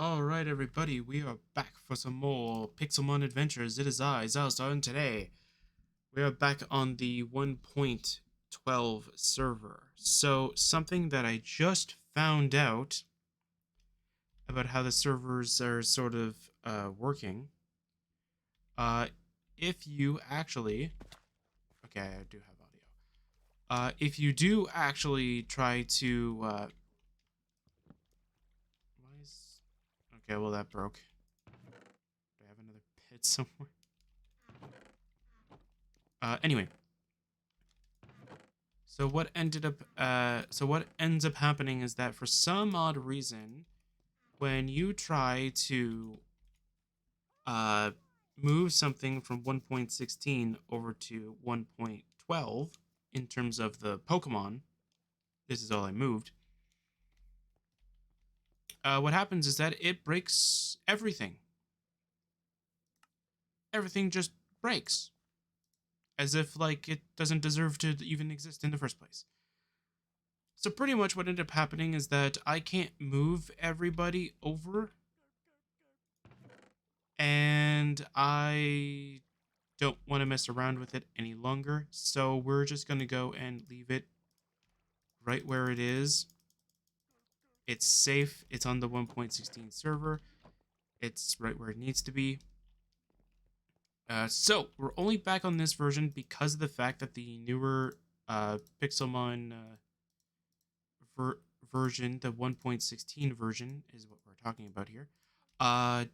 Alright everybody, we are back for some more Pixelmon adventures. It is I, Xilestar, and today we are back on the 1.12 server. So, something that I just found out about how the servers are sort of working. Uh, if you actually... Okay, I do have audio. If you do actually try to... Why is... Okay, well that broke. Do I have another pit somewhere? Anyway, so what ends up happening is that for some odd reason, when you try to uh, move something from 1.16 over to 1.12 in terms of the Pokemon, this is all I moved. What happens is that it breaks everything. Everything just breaks, as if like it doesn't deserve to even exist in the first place. So pretty much what ended up happening is that I can't move everybody over, and I don't want to mess around with it any longer. So we're just going to go and leave it right where it is. It's safe. It's on the 1.16 server. It's right where it needs to be. So we're only back on this version because of the fact that the newer Pixelmon ver- version, the 1.16 version, is what we're talking about here,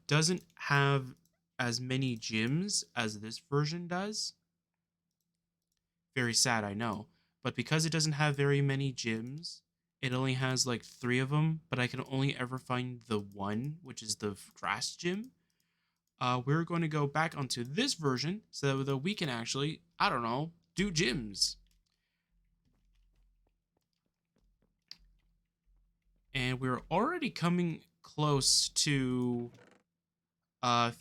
doesn't have as many gyms as this version does. Very sad, I know. But because it doesn't have very many gyms, it only has like three of them, but I can only ever find the one, which is the grass gym. We're going to go back onto this version so that we can actually, I don't know, do gyms. And we're already coming close to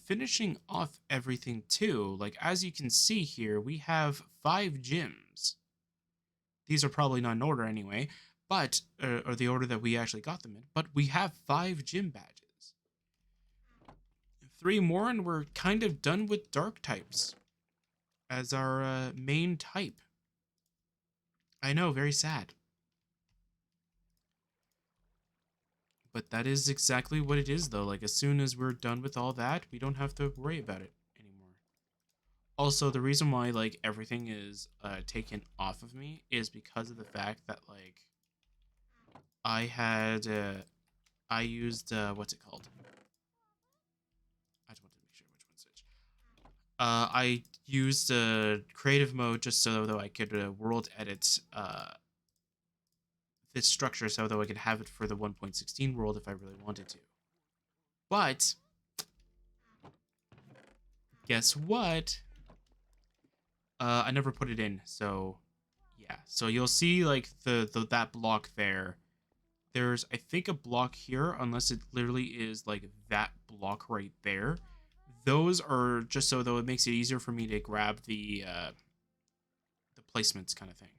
finishing off everything too. Like, as you can see here, we have 5 gyms. These are probably not in order anyway, but or the order that we actually got them in. But we have 5 gym badges. 3 more, and we're kind of done with dark types as our main type. I know, very sad. But that is exactly what it is, though. Like, as soon as we're done with all that, we don't have to worry about it anymore. Also, the reason why, like, everything is taken off of me is because of the fact that, like, I had, I used, what's it called? I just wanted to make sure which one's which. I used creative mode just so that I could world edit this structure so that I could have it for the 1.16 world if I really wanted to. But guess what? I never put it in, so yeah. So you'll see like the that block there. There's I think a block here, unless it literally is like that block right there. Those are just so though it makes it easier for me to grab the placements kind of thing.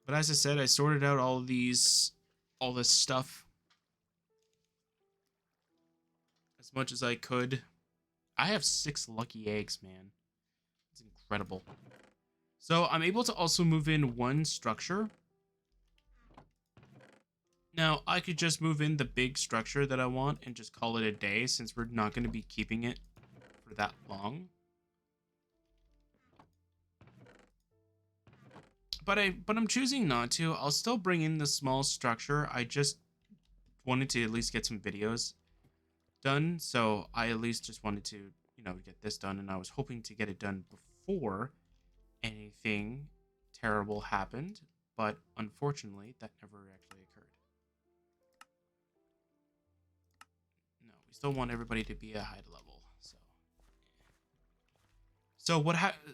But as I said, I sorted out all this stuff as much as I could. I have 6 lucky eggs, man. It's incredible. So I'm able to also move in one structure. Now, I could just move in the big structure that I want and just call it a day since we're not going to be keeping it for that long. But I'm choosing not to. I'll still bring in the small structure. I just wanted to at least get some videos done, so I at least just wanted to, get this done, and I was hoping to get it done before anything terrible happened, but unfortunately, that never actually occurred. No, we still want everybody to be a high level, so.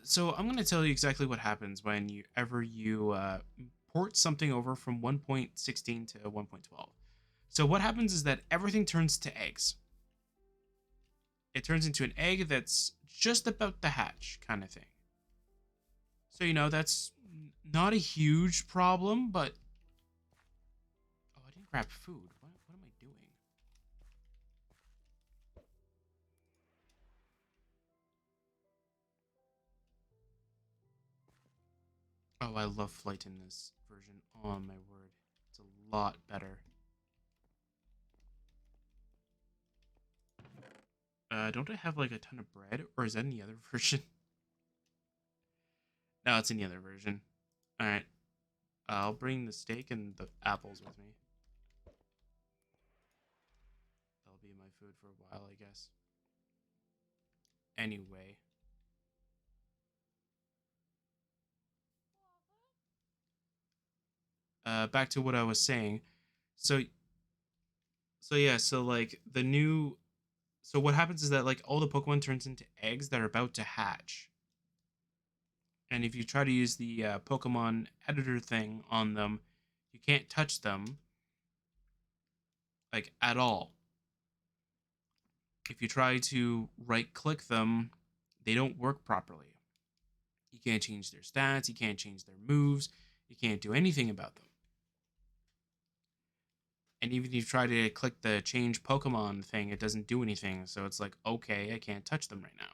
So I'm going to tell you exactly what happens when you port something over from 1.16 to 1.12. So what happens is that everything turns to eggs. It turns into an egg that's just about to hatch kind of thing. So, that's not a huge problem, but... Oh, I didn't grab food. What am I doing? Oh, I love flight in this version. Oh my word. It's a lot better. Don't I have like a ton of bread? Or is that in the other version? No, it's in the other version. Alright. I'll bring the steak and the apples with me. That'll be my food for a while, I guess. Anyway. Back to what I was saying. So so like the new so what happens is that like all the Pokemon turns into eggs that are about to hatch. And if you try to use the Pokemon editor thing on them, you can't touch them like at all. If you try to right click them, they don't work properly. You can't change their stats, you can't change their moves, you can't do anything about them. And even if you try to click the change Pokemon thing, it doesn't do anything. So it's like, okay, I can't touch them right now.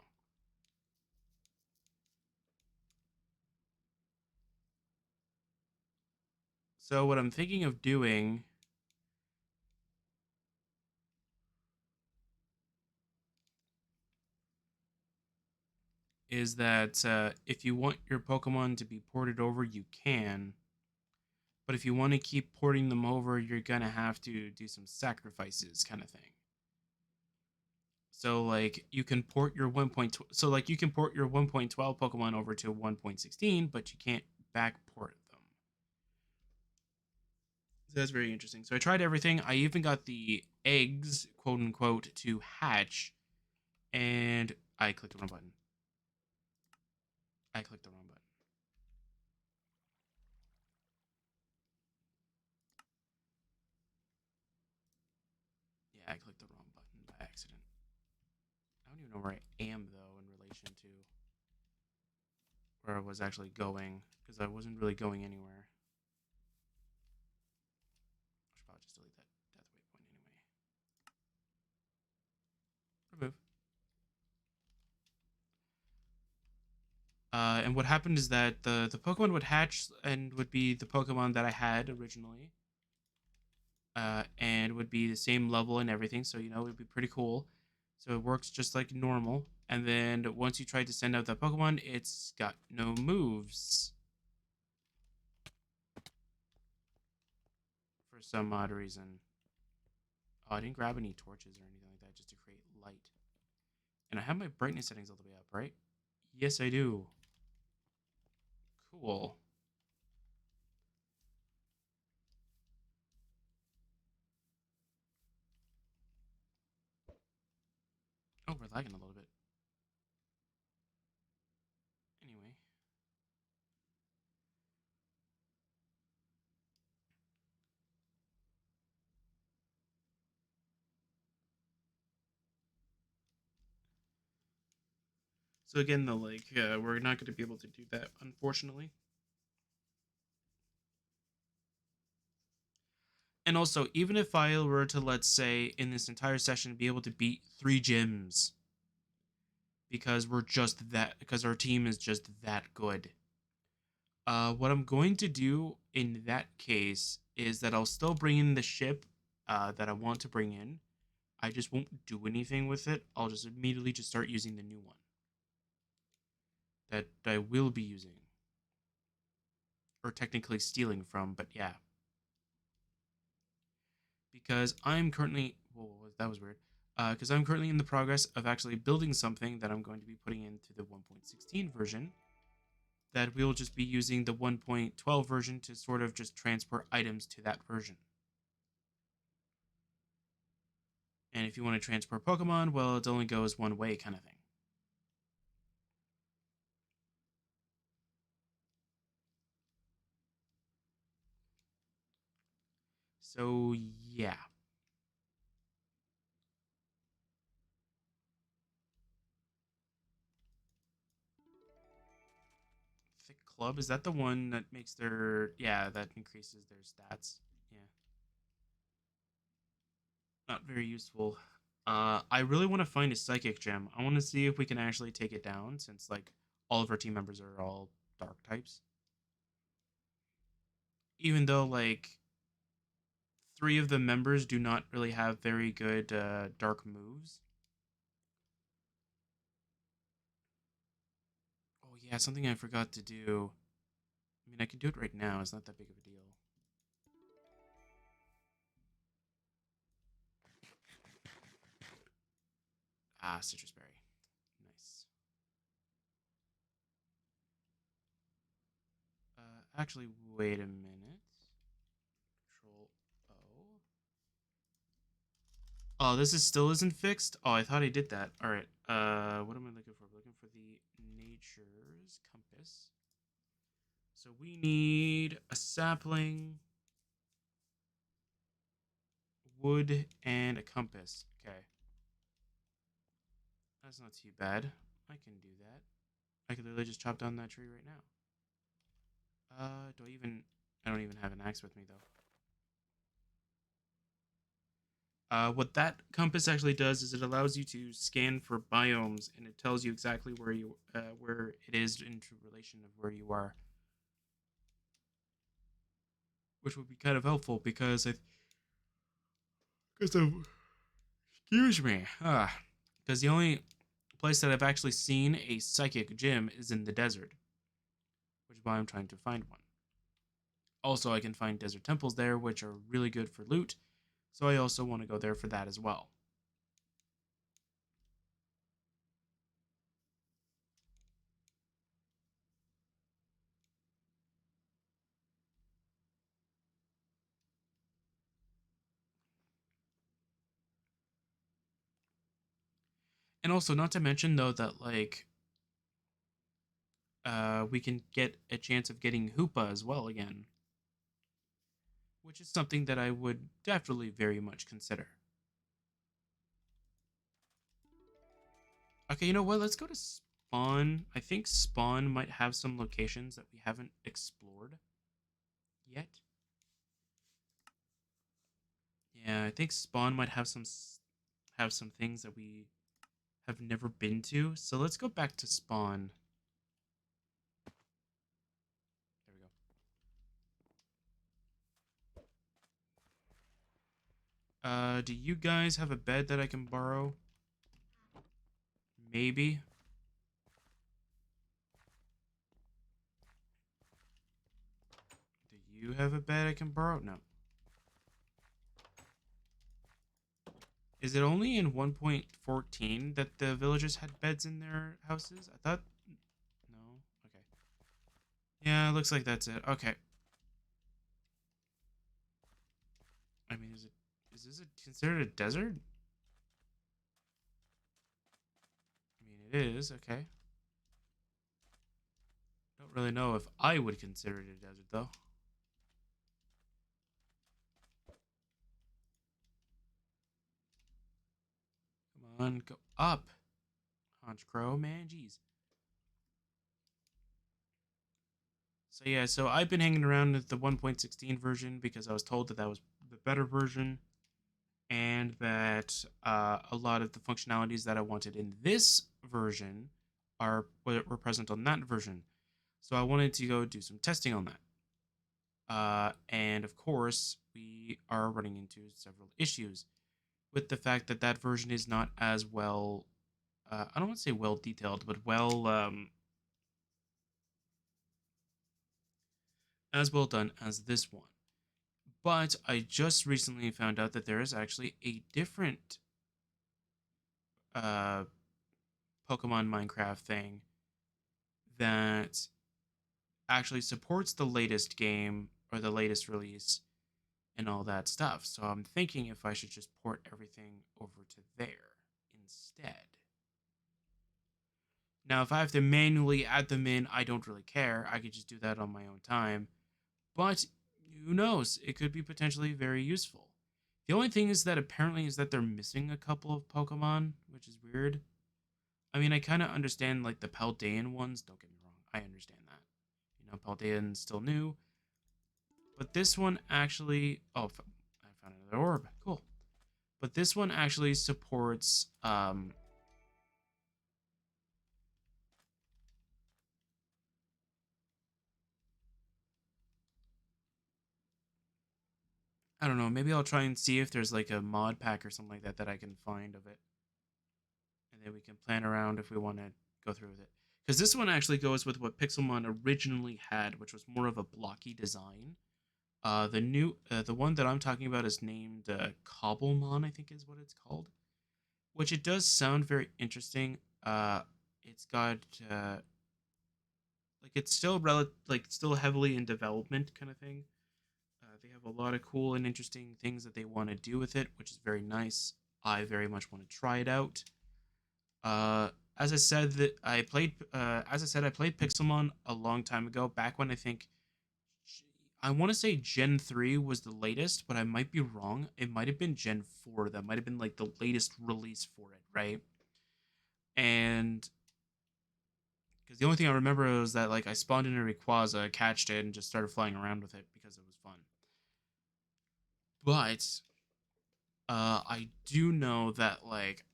So what I'm thinking of doing is that if you want your Pokemon to be ported over, you can. But if you want to keep porting them over, you're gonna have to do some sacrifices, kind of thing. So like you can port your 1.12, so like you can port your 1.12 Pokemon over to 1.16, but you can't back port them. So that's very interesting. So I tried everything. I even got the eggs, quote unquote, to hatch, and I clicked the wrong button. I clicked the wrong button. Yeah, I clicked the wrong button by accident. I don't even know where I am though in relation to where I was actually going because I wasn't really going anywhere. I should probably just delete that death waypoint anyway. Remove. And what happened is that the Pokemon would hatch and would be the Pokemon that I had originally, and would be the same level and everything. So it would be pretty cool. So it works just like normal. And then once you try to send out that Pokemon, it's got no moves for some odd reason. Oh, I didn't grab any torches or anything like that just to create light. And I have my brightness settings all the way up, right? Yes, I do. Cool. Oh, we're lagging a little bit. Anyway. So again, though, like, we're not going to be able to do that, unfortunately. And also, even if I were to, let's say, in this entire session, be able to beat 3 gyms, because our team is just that good. What I'm going to do in that case is that I'll still bring in the ship that I want to bring in. I just won't do anything with it. I'll just immediately just start using the new one that I will be using, or technically stealing from. But yeah, because I'm currently whoa, that was weird. Because I'm currently in the progress of actually building something that I'm going to be putting into the 1.16 version. That we'll just be using the 1.12 version to sort of just transport items to that version. And if you want to transport Pokemon, well, it only goes one way, kind of thing. So yeah, Thick Club, is that the one that makes that increases their stats? Yeah, not very useful. I really want to find a Psychic Gem. I want to see if we can actually take it down, since like all of our team members are all Dark types. even though like three of the members do not really have very good dark moves. Oh yeah, something I forgot to do. I mean, I can do it right now. It's not that big of a deal. Ah, citrus berry. Nice. Actually, wait a minute. Control O. Oh, this is still isn't fixed. Oh, I thought I did that. All right. What am I looking for? I'm looking for the nature's compass. So we need a sapling, wood, and a compass. Okay, that's not too bad. I can do that. I could literally just chop down that tree right now. Do I even? I don't even have an axe with me though. What that compass actually does is it allows you to scan for biomes, and it tells you exactly where it is in relation of where you are, which would be kind of helpful because of excuse me, because the only place that I've actually seen a psychic gym is in the desert, which is why I'm trying to find one. Also, I can find desert temples there, which are really good for loot, so I also want to go there for that as well. And also, not to mention though that we can get a chance of getting Hoopa as well again, which is something that I would definitely very much consider. Okay, you know what? Let's go to Spawn. I think Spawn might have some locations that we haven't explored yet. Yeah, I think Spawn might have some things that we have never been to. So let's go back to Spawn. There we go. Do you guys have a bed that I can borrow? Maybe. Do you have a bed I can borrow? No. Is it only in 1.14 that the villagers had beds in their houses? I thought. No. Okay. Yeah, looks like that's it. Okay. I mean, is this considered a desert? I mean, it is. Okay. Don't really know if I would consider it a desert though. Come on, go up. Hunch Crow, man, jeez. So yeah, so I've been hanging around with the 1.16 version because I was told that that was the better version, and that a lot of the functionalities that I wanted in this version were present on that version. So I wanted to go do some testing on that. And of course, we are running into several issues with the fact that that version is not as well. I don't want to say well detailed, but as well done as this one. But I just recently found out that there is actually a different uh, Pokemon Minecraft thing that actually supports the latest game or the latest release and all that stuff. So I'm thinking if I should just port everything over to there instead. Now, if I have to manually add them in, I don't really care. I could just do that on my own time. But who knows? It could be potentially very useful. The only thing is that apparently is that they're missing a couple of Pokemon, which is weird. I mean, I kind of understand like the Paldean ones. Don't get me wrong, I understand that. You know, Paldean's still new, but this one actually. Oh, I found another orb. Cool. But this one actually supports. I don't know. Maybe I'll try and see if there's like a mod pack or something like that that I can find of it, and then we can plan around if we want to go through with it. Because this one actually goes with what Pixelmon originally had, which was more of a blocky design. The one that I'm talking about is named Cobblemon, I think is what it's called, which it does sound very interesting. It's got like it's still like still heavily in development kind of thing. They have a lot of cool and interesting things that they want to do with it, which is very nice. I very much want to try it out. Uh, as I said that I played, as I said, I played Pixelmon a long time ago, back when I want to say Gen 3 was the latest, but I might be wrong. It might have been Gen 4. That might have been like the latest release for it, right? And because the only thing I remember was that like I spawned in a Rayquaza, catched it, and just started flying around with it because it was fun. But I do know that like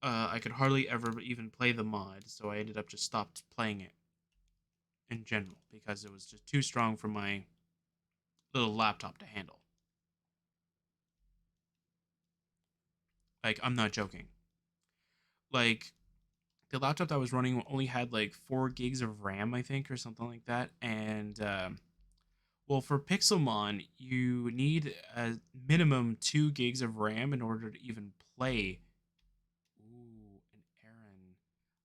I could hardly ever even play the mod, so I ended up just stopped playing it in general because it was just too strong for my little laptop to handle. Like I'm not joking. Like the laptop that I was running only had like 4 gigs of RAM, I think, or something like that. And well, for Pixelmon, you need a minimum 2 gigs of RAM in order to even play. Ooh, an Aaron.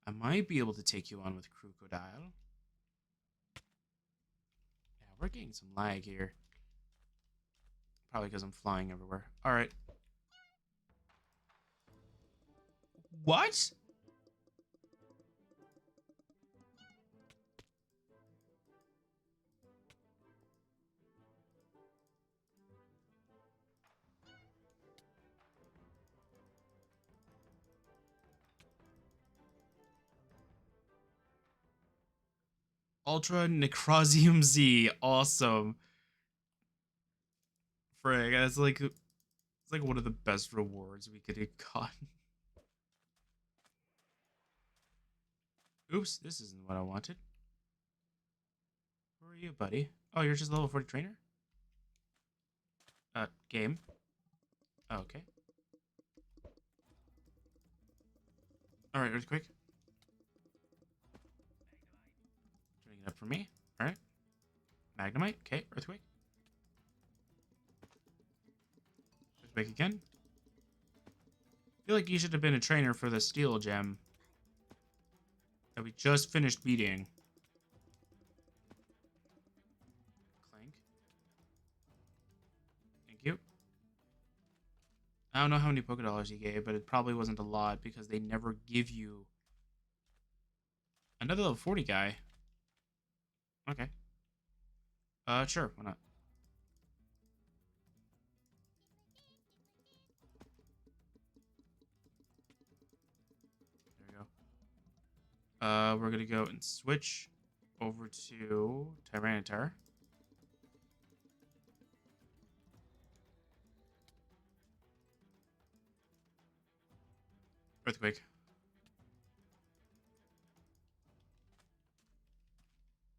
I might be able to take you on with Crocodile. Yeah, we're getting some lag here. Probably because I'm flying everywhere. All right. What? Ultra Necrosium Z. Awesome. Frig, that's like it's like one of the best rewards we could have gotten. Oops, this isn't what I wanted. Who are you, buddy? Oh, you're just a level 40 trainer? Game. Oh, okay. Alright, Earthquake. Turning it up for me. Alright. Magnemite. Okay, Earthquake. Earthquake again. I feel like you should have been a trainer for the Steel Gem that we just finished beating. Clank. Thank you. I don't know how many Pokedollars he gave, but it probably wasn't a lot because they never give you another level 40 guy. Okay. Sure, why not? There we go. We're gonna go and switch over to Tyranitar. Earthquake.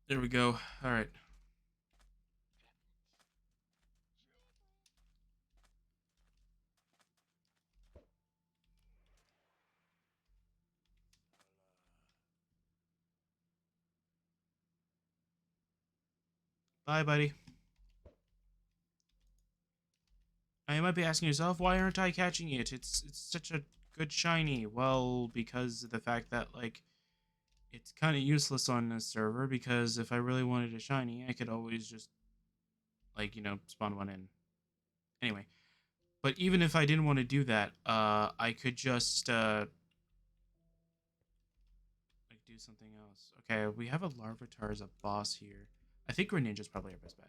There we go. All right. Bye, buddy. Now you might be asking yourself, why aren't I catching it? It's such a good shiny. Well, because of the fact that like it's kind of useless on this server. Because if I really wanted a shiny, I could always just like spawn one in. Anyway, but even if I didn't want to do that, I could just like do something else. Okay, we have a Larvitar as a boss here. I think Greninja's probably our best bet.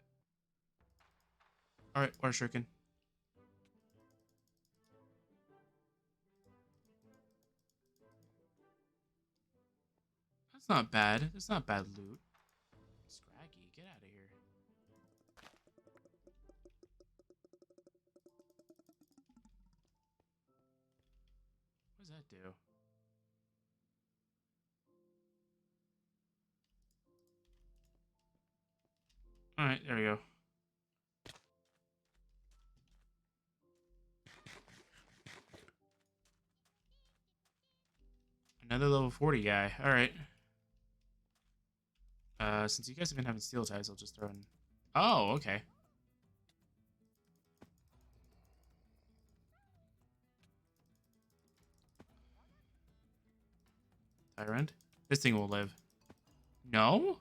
All right, Water Shuriken. That's not bad. That's not bad loot. Scraggy, get out of here. What does that do? All right, there we go. Another level 40 guy. All right. Since you guys have been having steel ties, I'll just throw in. Oh, okay. Tyrant. This thing will live. No?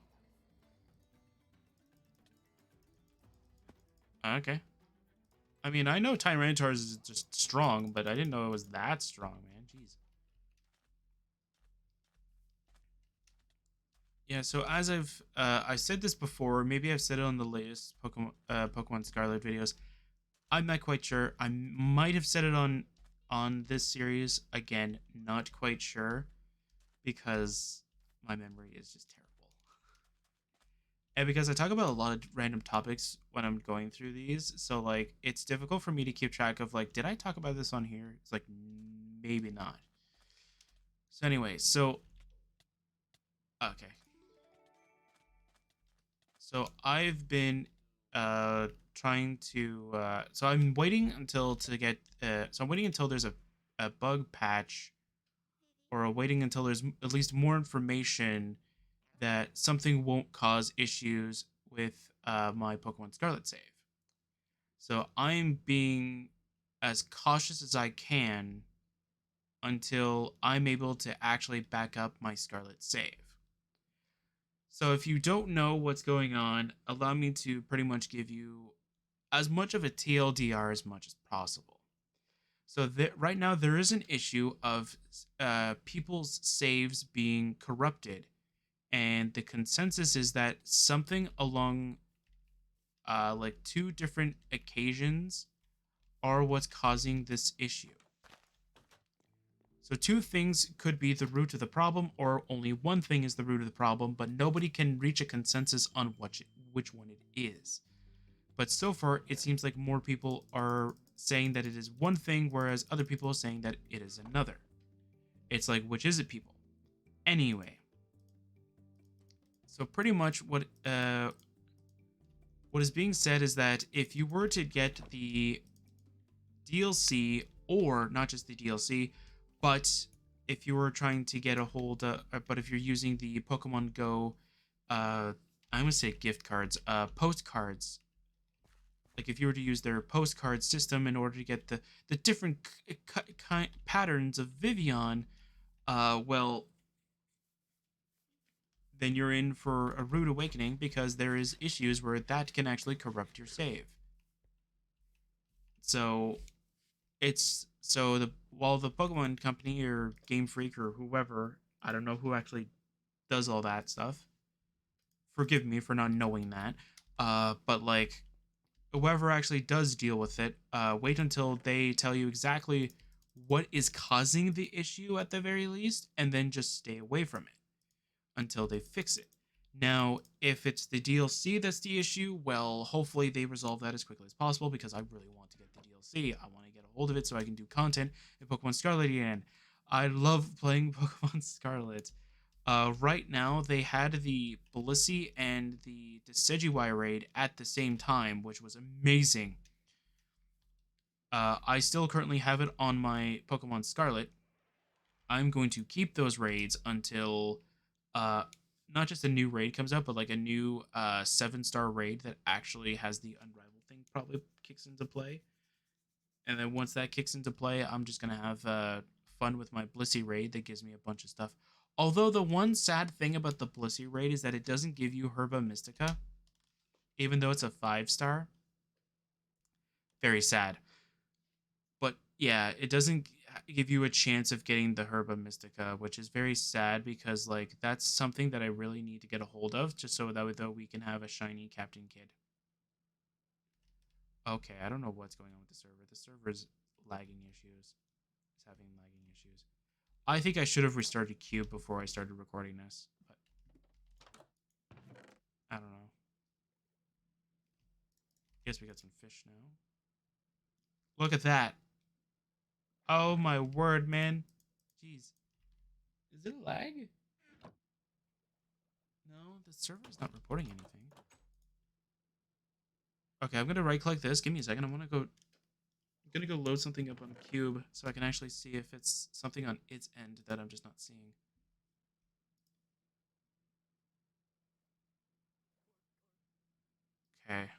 Okay. I mean, I know Tyranitar is just strong, but I didn't know it was that strong, man. Jeez. Yeah, so as I said this before, maybe I've said it on the latest Pokemon Scarlet videos. I'm not quite sure. I might have said it on this series again, not quite sure because my memory is just terrible. And because I talk about a lot of random topics when I'm going through these, so like it's difficult for me to keep track of like did I talk about this on here? It's like maybe not. So anyway, so okay. So I've been trying to so I'm waiting until to get so I'm waiting until there's a bug patch or waiting until there's at least more information that something won't cause issues with my Pokemon Scarlet save. So I'm being as cautious as I can until I'm able to actually back up my Scarlet save. So if you don't know what's going on, allow me to pretty much give you as much of a TLDR as much as possible. So right now there is an issue of people's saves being corrupted, and the consensus is that something along like two different occasions are what's causing this issue. So two things could be the root of the problem, or only one thing is the root of the problem, but nobody can reach a consensus on which one it is. But so far, it seems like more people are saying that it is one thing, whereas other people are saying that it is another. It's like, which is it, people? Anyway, so pretty much what is being said is that if you were to get the DLC, or not just the DLC, but if you were trying to get a hold of, but if you're using the Pokemon Go, I'm gonna say gift cards, postcards. Like if you were to use their postcard system in order to get the different patterns of Vivian, well, then you're in for a rude awakening because there is issues where that can actually corrupt your save. So it's so the while the Pokemon Company or Game Freak or whoever, I don't know who actually does all that stuff. Forgive me for not knowing that. But like whoever actually does deal with it, wait until they tell you exactly what is causing the issue at the very least, and then just stay away from it until they fix it. Now, if it's the DLC that's the issue, well, hopefully they resolve that as quickly as possible because I really want to get the DLC. I want to get a hold of it so I can do content in Pokemon Scarlet again. I love playing Pokemon Scarlet. Right now, they had the Blissey and the Decidueye raid at the same time, which was amazing. I still currently have it on my Pokemon Scarlet. I'm going to keep those raids until uh, not just a new raid comes out, but like a new 7-star raid that actually has the Unrivaled thing probably kicks into play. And then once that kicks into play, I'm just gonna have fun with my Blissey raid that gives me a bunch of stuff. Although the one sad thing about the Blissey raid is that it doesn't give you Herba Mystica, even though it's a 5-star. Very sad. But yeah, it doesn't give you a chance of getting the Herba Mystica, which is very sad because like that's something that I really need to get a hold of, just so that we can have a shiny Captain Kid. Okay, I don't know what's going on with the server. The server's lagging issues. It's having lagging issues. I think I should have restarted Cube before I started recording this, but I don't know. Guess we got some fish now. Look at that. Oh my word, man. Jeez. Is it a lag? No, the server's not reporting anything. Okay, I'm gonna right click this. Give me a second. I wanna go I'm gonna go load something up on Cube so I can actually see if it's something on its end that I'm just not seeing. Okay.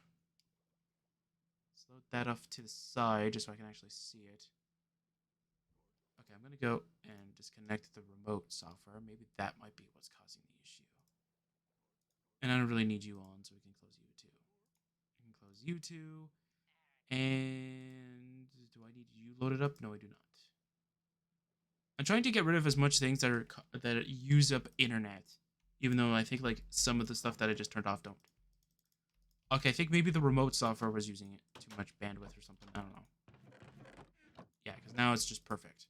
Let's load that off to the side just so I can actually see it. Okay, I'm gonna go and disconnect the remote software. Maybe that might be what's causing the issue. And I don't really need you on, so we can close you too. We can close you two. And do I need you loaded up? No, I do not. I'm trying to get rid of as much things that use up internet, even though I think like some of the stuff that I just turned off don't. Okay, I think maybe the remote software was using too much bandwidth or something. I don't know. Yeah, because now it's just perfect.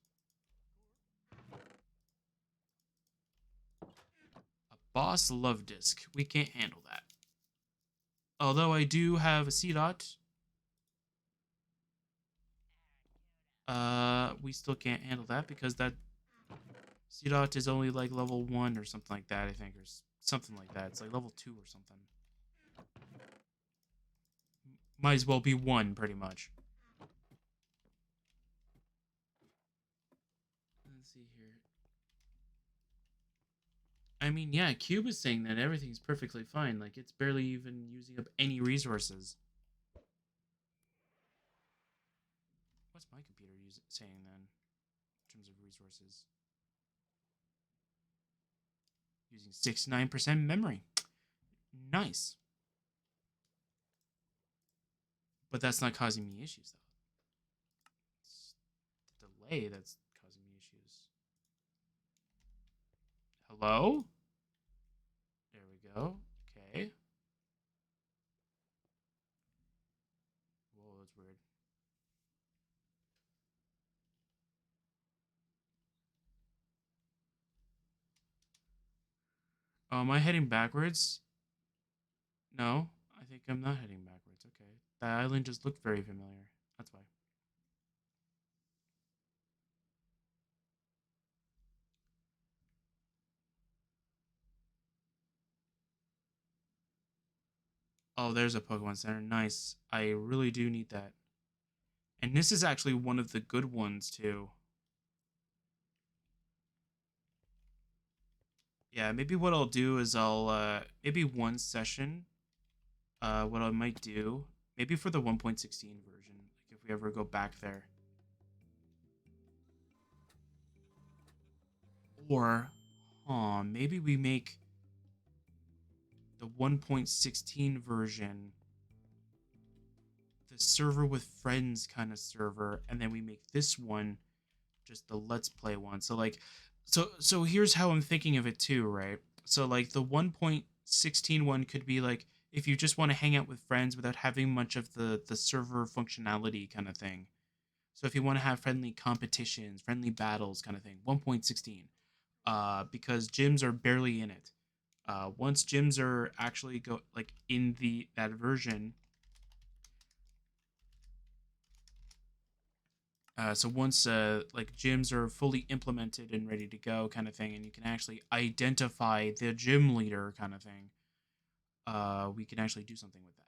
A boss love disc. We can't handle that. Although I do have a C dot. We still can't handle that because that C dot is only like level 1 or something like that, I think, or something like that. It's like level 2 or something. Might as well be 1, pretty much. Let's see here. I mean, yeah, Cube is saying that everything's perfectly fine. Like, it's barely even using up any resources. What's my computer saying then, in terms of resources? Using 69% memory. Nice. But that's not causing me issues, though. It's the delay that's causing me issues. Hello? There we go. Okay. Whoa, that's weird. Oh, am I heading backwards? No, I think I'm not heading backwards. Okay. That island just looked very familiar. That's why. Oh, there's a Pokemon Center. Nice. I really do need that. And this is actually one of the good ones, too. Yeah, maybe what I'll do is maybe one session, what I might do, maybe for the 1.16 version, like if we ever go back there. Or, maybe we make the 1.16 version the server with friends kind of server, and then we make this one just the let's play one. So like, so here's how I'm thinking of it too, right? So like the 1.16 one could be like if you just want to hang out with friends without having much of the server functionality kind of thing. So if you want to have friendly competitions, friendly battles kind of thing, 1.16. Because gyms are barely in it. Once gyms are actually go like in the that version, so once like gyms are fully implemented and ready to go, kind of thing, and you can actually identify the gym leader, kind of thing, we can actually do something with that.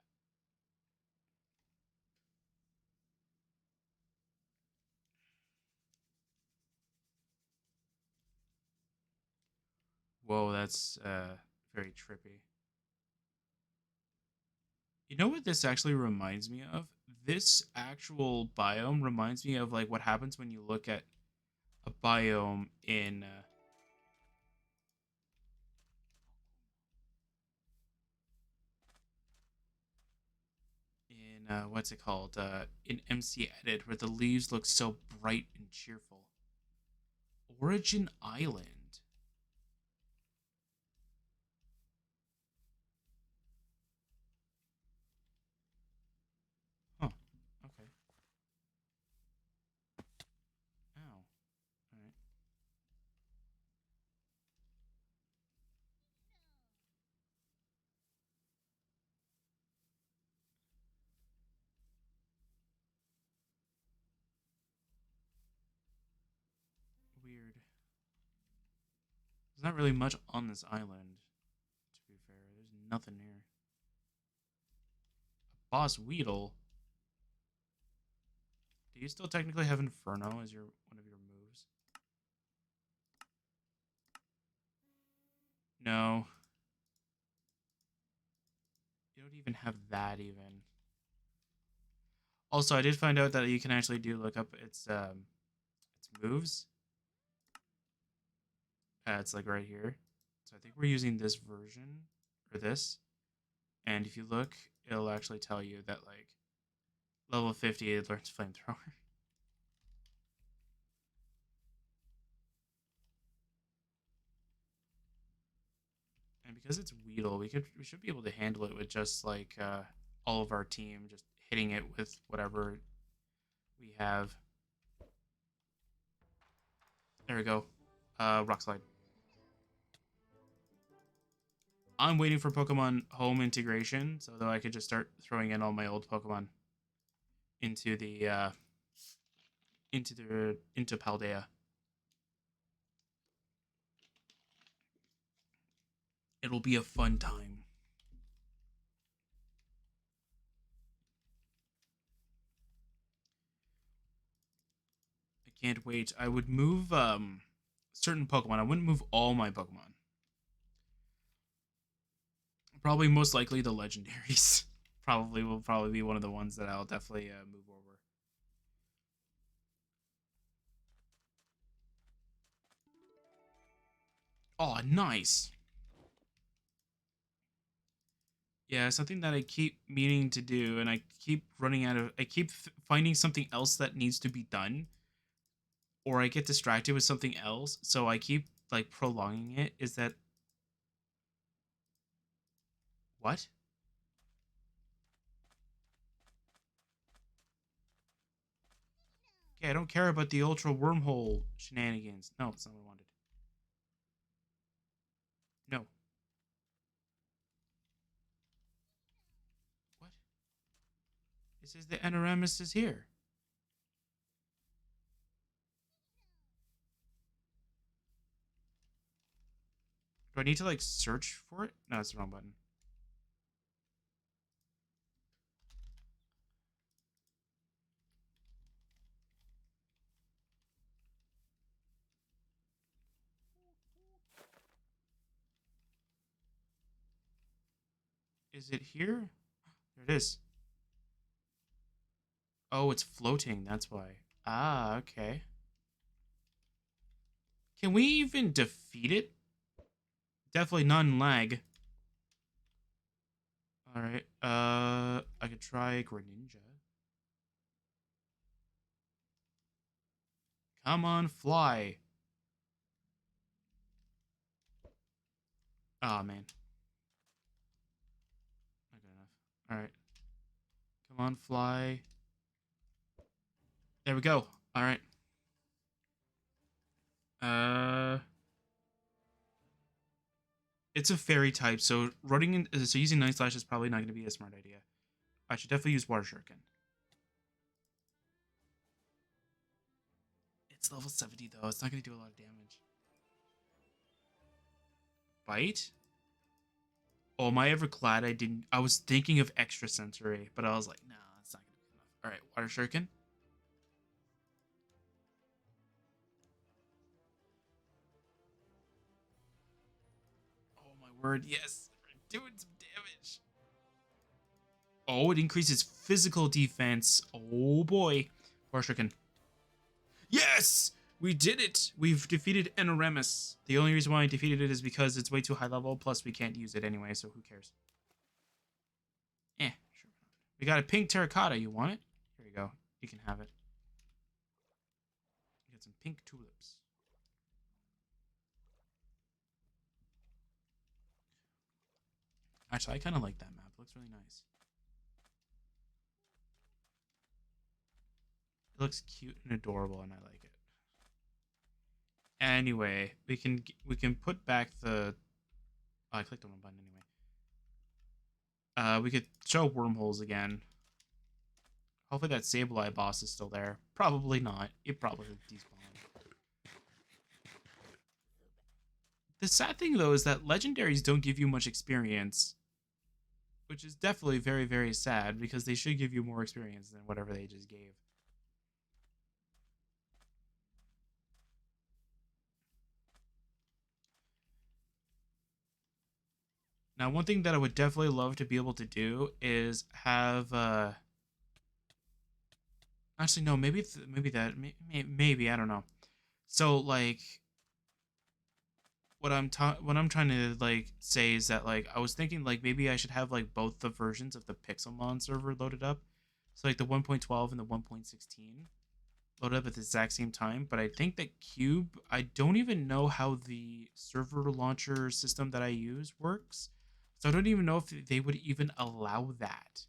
Whoa, that's very trippy. You know what this actually reminds me of? This actual biome reminds me of like what happens when you look at a biome in what's it called? In MC Edit, where the leaves look so bright and cheerful. Origin Island. Huh. Okay. Ow. All right. Weird. There's not really much on this island, to be fair. There's nothing here. Boss Weedle. Do you still technically have Inferno as one of your moves? No. You don't even have that even. Also, I did find out that you can actually look up its moves. It's like right here. So I think we're using this version or this. And if you look, it'll actually tell you that like level 50 it learns flamethrower. And because it's Weedle, we should be able to handle it with just like all of our team just hitting it with whatever we have. There we go. Rock slide. I'm waiting for Pokemon Home integration so that I could just start throwing in all my old Pokemon into the into Paldea. It'll be a fun time. I can't wait. I would move certain Pokemon. I wouldn't move all my Pokemon. Probably most likely the legendaries. Probably be one of the ones that I'll definitely move over. Oh, nice. Yeah, something that I keep meaning to do, and I keep running out of. I keep finding something else that needs to be done, or I get distracted with something else, so I keep like prolonging it. Is that what? Okay, I don't care about the ultra wormhole shenanigans. No, that's not what I wanted. No. What? It says the Anoramus is here. Do I need to like search for it? No, that's the wrong button. Is it here? There it is. Oh, it's floating. That's why. Ah, okay. Can we even defeat it? Definitely not in lag. All right. I could try Greninja. Come on, fly. Oh man. Not good enough. All right. Come on, fly. There we go. All right. Uh, it's a fairy type, so using Night Slash is probably not going to be a smart idea. I should definitely use Water Shuriken. It's level 70 though. It's not going to do a lot of damage. Bite? Oh, am I ever glad I didn't? I was thinking of extra sensory, but I was like, no, that's not going to be enough. All right, Water Shuriken. Oh my word, yes, we're doing some damage. Oh, it increases physical defense. Oh boy, Water Shuriken. Yes! We did it! We've defeated Anoramus. The only reason why I defeated it is because it's way too high level, plus we can't use it anyway, so who cares? Sure. We got a pink terracotta. You want it? Here you go. You can have it. You got some pink tulips. Actually, I kind of like that map. It looks really nice. It looks cute and adorable, and I like it. Anyway, we can put back the. Oh, I clicked on one button anyway. We could show wormholes again. Hopefully that Sableye boss is still there. Probably not. It probably despawned. The sad thing though is that legendaries don't give you much experience, which is definitely very, very sad because they should give you more experience than whatever they just gave. Now, one thing that I would definitely love to be able to do is have actually no, maybe I don't know. So like what I'm trying to like say is that like I was thinking like maybe I should have like both the versions of the Pixelmon server loaded up. So like the 1.12 and the 1.16 loaded up at the exact same time, but I think that Cube, I don't even know how the server launcher system that I use works. So I don't even know if they would even allow that.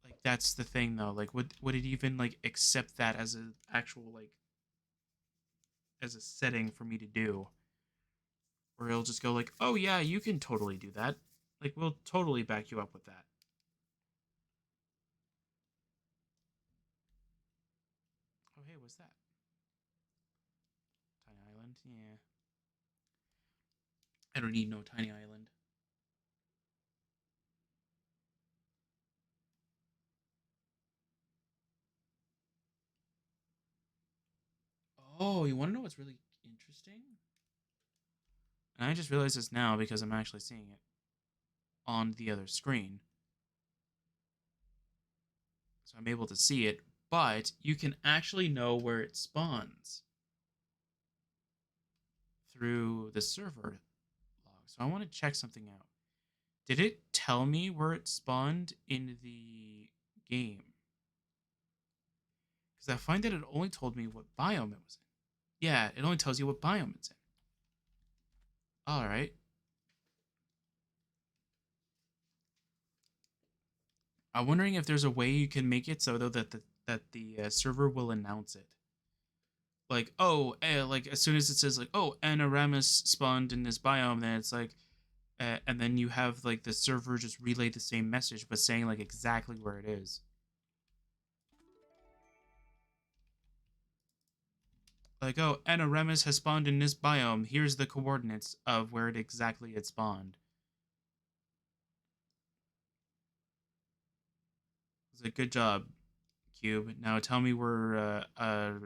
Like that's the thing though. Like would it even like accept that as a actual like as a setting for me to do? Or it'll just go like, "Oh yeah, you can totally do that. Like we'll totally back you up with that." Oh hey, what's that? Tiny Island? Yeah. I don't need no tiny island. Oh, you want to know what's really interesting? And I just realized this now because I'm actually seeing it on the other screen. So I'm able to see it, but you can actually know where it spawns through the server log. So I want to check something out. Did it tell me where it spawned in the game? Because I find that it only told me what biome it was in. Yeah, it only tells you what biome it's in. All right. I'm wondering if there's a way you can make it so though that the server will announce it. Like, oh, like as soon as it says like, oh, Anoramus spawned in this biome, then it's like, and then you have like the server just relay the same message, but saying like exactly where it is. Like, oh, Anoramus has spawned in this biome. Here's the coordinates of where it exactly had spawned. It's a good job, Cube. Now tell me where a a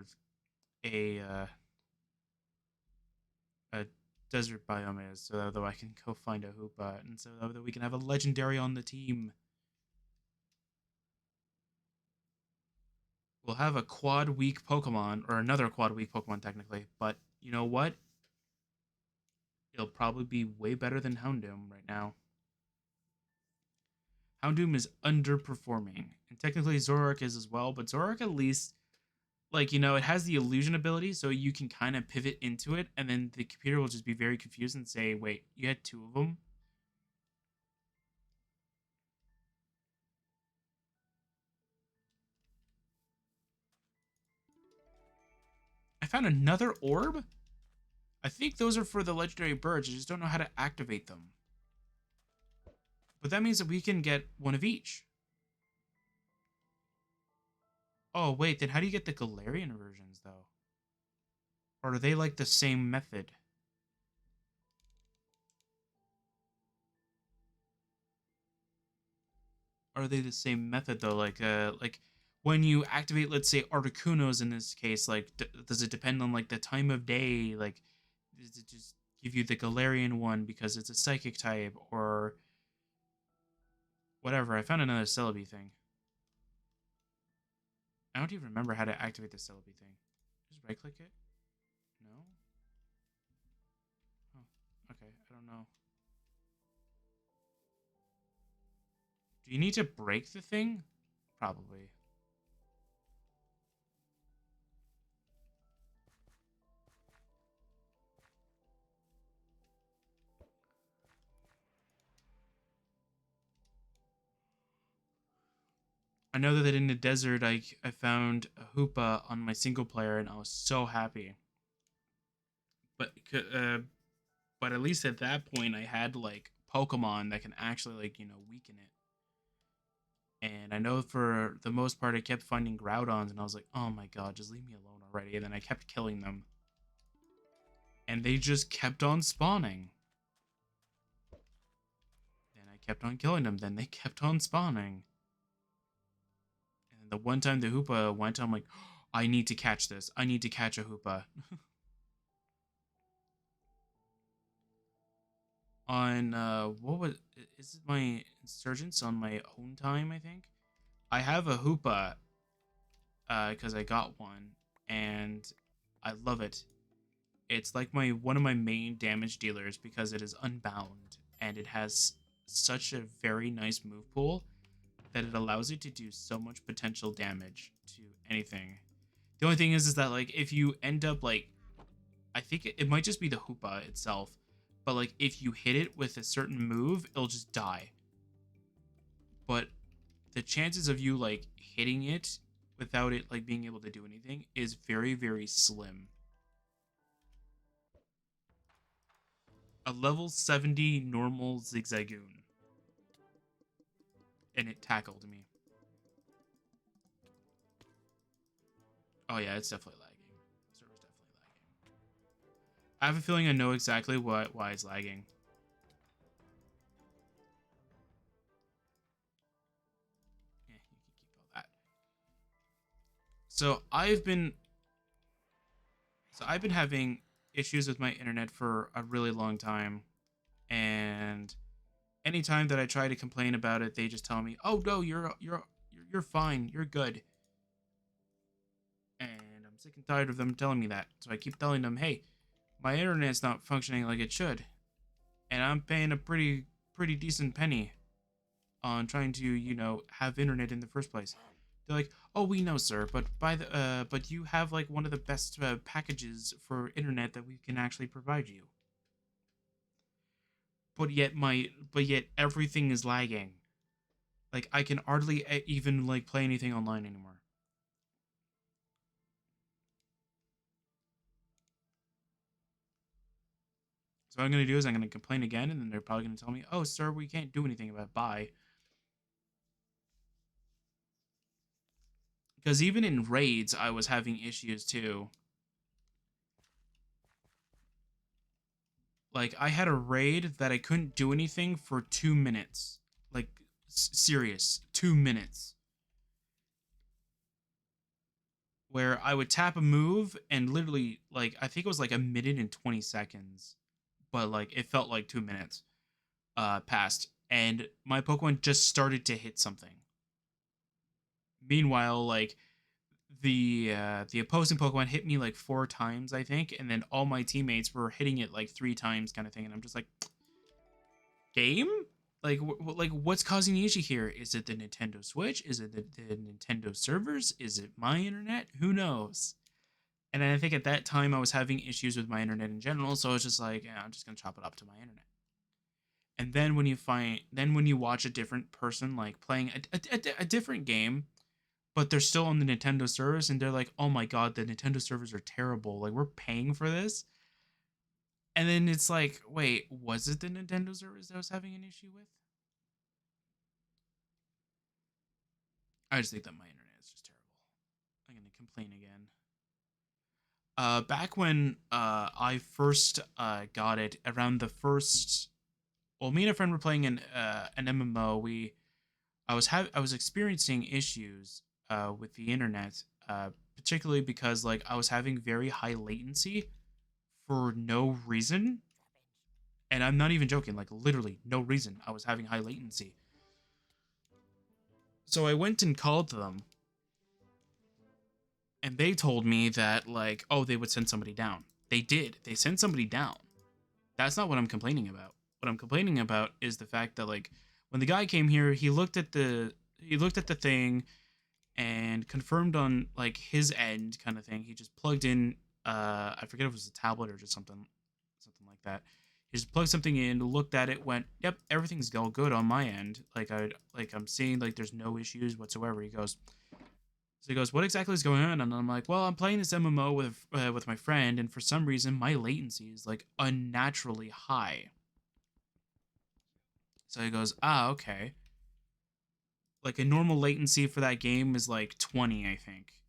desert biome is, so that I can go find a Hoopa, and so that we can have a legendary on the team. We'll have a quad weak Pokemon, or another quad weak Pokemon technically, but you know what? It'll probably be way better than Houndoom right now. Houndoom is underperforming, and technically Zoroark is as well, but Zoroark at least, like, it has the illusion ability, so you can kind of pivot into it, and then the computer will just be very confused and say, wait, you had two of them? I found another orb? I think those are for the legendary birds. I just don't know how to activate them. But that means that we can get one of each. Oh, wait, then how do you get the Galarian versions, though? Or are they like the same method? Are they the same method, though? Like when you activate, let's say, Articunos in this case, like, does it depend on, like, the time of day? Like, does it just give you the Galarian one because it's a psychic type? Or whatever. I found another Celebi thing. I don't even remember how to activate the Celebi thing. Just right click it? No? Oh, okay. I don't know. Do you need to break the thing? Probably. I know that in the desert, I found a Hoopa on my single player, and I was so happy. But uh, but at least at that point, I had like Pokemon that can actually like weaken it. And I know for the most part, I kept finding Groudons, and I was like, oh my god, just leave me alone already. And then I kept killing them, and they just kept on spawning. Then I kept on killing them. Then they kept on spawning. And the one time the Hoopa went, I'm like, oh, I need to catch this. I need to catch a Hoopa. On what was is it my insurgents on my own time, I think. I have a hoopa because I got one and I love it. It's like my one of my main damage dealers because it is unbound and it has such a very nice move pool that it allows you to do so much potential damage to anything. The only thing is that like if you end up like I think it might just be the hoopa itself, but like if you hit it with a certain move, it'll just die. But the chances of you like hitting it without it like being able to do anything is very very slim. A level 70 normal zigzagoon and it tackled me. Oh yeah, it's definitely lagging. The server's definitely lagging. I have a feeling I know exactly why it's lagging. Yeah, you can keep all that. So I've been having issues with my internet for a really long time, and anytime that I try to complain about it, they just tell me, "Oh no, you're fine, you're good." And I'm sick and tired of them telling me that. So I keep telling them, "Hey, my internet's not functioning like it should, and I'm paying a pretty decent penny on trying to, have internet in the first place." They're like, "Oh, we know, sir, but you have like one of the best packages for internet that we can actually provide you." But yet everything is lagging. Like I can hardly even like play anything online anymore. So what I'm gonna do is I'm gonna complain again, and then they're probably gonna tell me, "Oh, sir, we can't do anything about it. Bye." Because even in raids, I was having issues too. Like I had a raid that I couldn't do anything for 2 minutes. Like serious 2 minutes, where I would tap a move and literally like I think it was like a minute and 20 seconds, but like it felt like 2 minutes passed, and my Pokemon just started to hit something. Meanwhile, like the opposing Pokemon hit me like 4 times, I think, and then all my teammates were hitting it like 3 times, kind of thing. And I'm just like, game? Like what's causing the issue here? Is it the Nintendo Switch? Is it the Nintendo servers? Is it my internet? Who knows? And I think at that time I was having issues with my internet in general, so I was just like, yeah, I'm just gonna chop it up to my internet. And then when you watch a different person like playing a different game, but they're still on the Nintendo servers, and they're like, oh my god, the Nintendo servers are terrible. Like we're paying for this. And then it's like, wait, was it the Nintendo servers that I was having an issue with? I just think that my internet is just terrible. I'm gonna complain again. Back when I first got it, around the first, well, me and a friend were playing an MMO. I was experiencing issues with the internet, particularly because like I was having very high latency for no reason, and I'm not even joking. Like literally no reason. I was having high latency. So I went and called them, and they told me that like, oh, they would send somebody down. They did. They sent somebody down. That's not what I'm complaining about. What I'm complaining about is the fact that like when the guy came here, he looked at the thing and confirmed on like his end kind of thing. He just plugged in I forget if it was a tablet or just something like that. He just plugged something in, looked at it, went, "Yep, everything's all good on my end. I'm seeing like there's no issues whatsoever." He goes, "What exactly is going on?" And I'm like, "Well, I'm playing this MMO with my friend, and for some reason my latency is like unnaturally high." So he goes, "Ah, okay." Like a normal latency for that game is like 20, I think.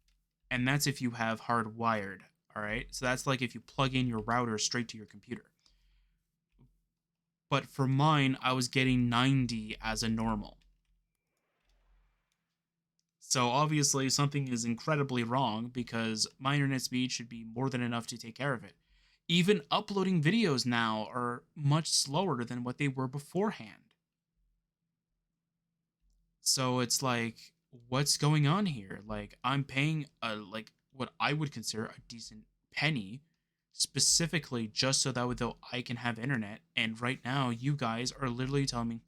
And that's if you have hardwired, all right? So that's like if you plug in your router straight to your computer. But for mine, I was getting 90 as a normal. So obviously something is incredibly wrong because my internet speed should be more than enough to take care of it. Even uploading videos now are much slower than what they were beforehand. So it's like, what's going on here? Like, I'm paying a like what I would consider a decent penny specifically just so that though I can have internet. And right now, you guys are literally telling me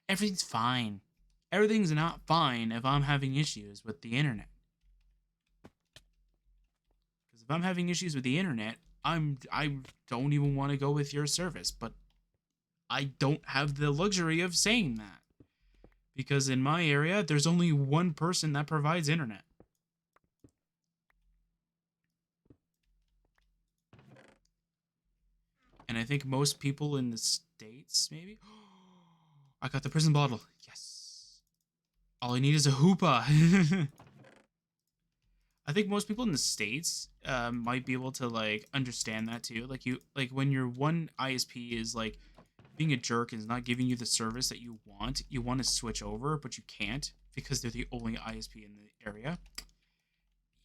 everything's fine. Everything's not fine if I'm having issues with the internet. Because if I'm having issues with the internet, I don't even want to go with your service. But I don't have the luxury of saying that because in my area, there's only one person that provides internet. And I think most people in the States, maybe. I got the prison bottle. Yes. All I need is a hoopa. I think most people in the States might be able to like understand that too. Like like when your one ISP is like being a jerk and is not giving you the service that you want to switch over, but you can't because they're the only ISP in the area.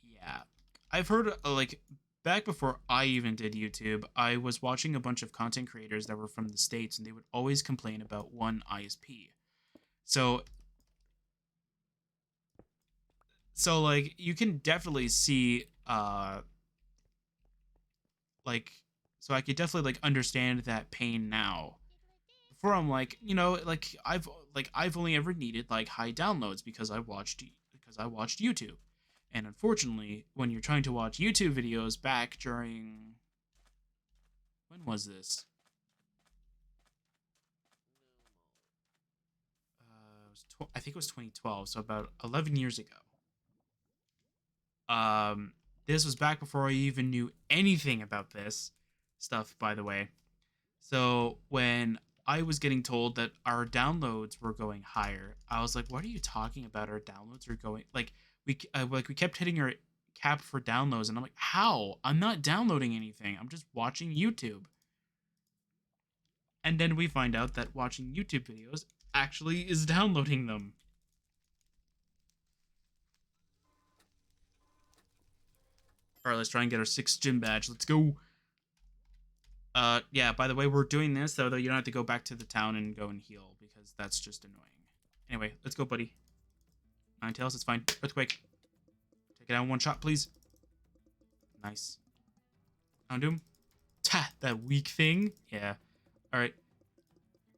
Yeah. I've heard like back before I even did YouTube, I was watching a bunch of content creators that were from the States and they would always complain about one ISP. So like you can definitely see like so I could definitely like understand that pain now. Before I'm like, like I've only ever needed like high downloads because I watched YouTube. And unfortunately, when you're trying to watch YouTube videos back during when was this? I think it was 2012, so about 11 years ago. Um, this was back before I even knew anything about this stuff, by the way. So when I was getting told that our downloads were going higher, I was like, "What are you talking about? Our downloads are going like we kept hitting our cap for downloads, and I'm like, how? I'm not downloading anything. I'm just watching YouTube." And then we find out that watching YouTube videos actually is downloading them. All right, let's try and get our 6th gym badge. Let's go. Yeah, by the way, we're doing this, though you don't have to go back to the town and go and heal, because that's just annoying. Anyway, let's go, buddy. Ninetales, it's fine. Earthquake. Take it out in one shot, please. Nice. Houndoom. Ta! That weak thing? Yeah. Alright.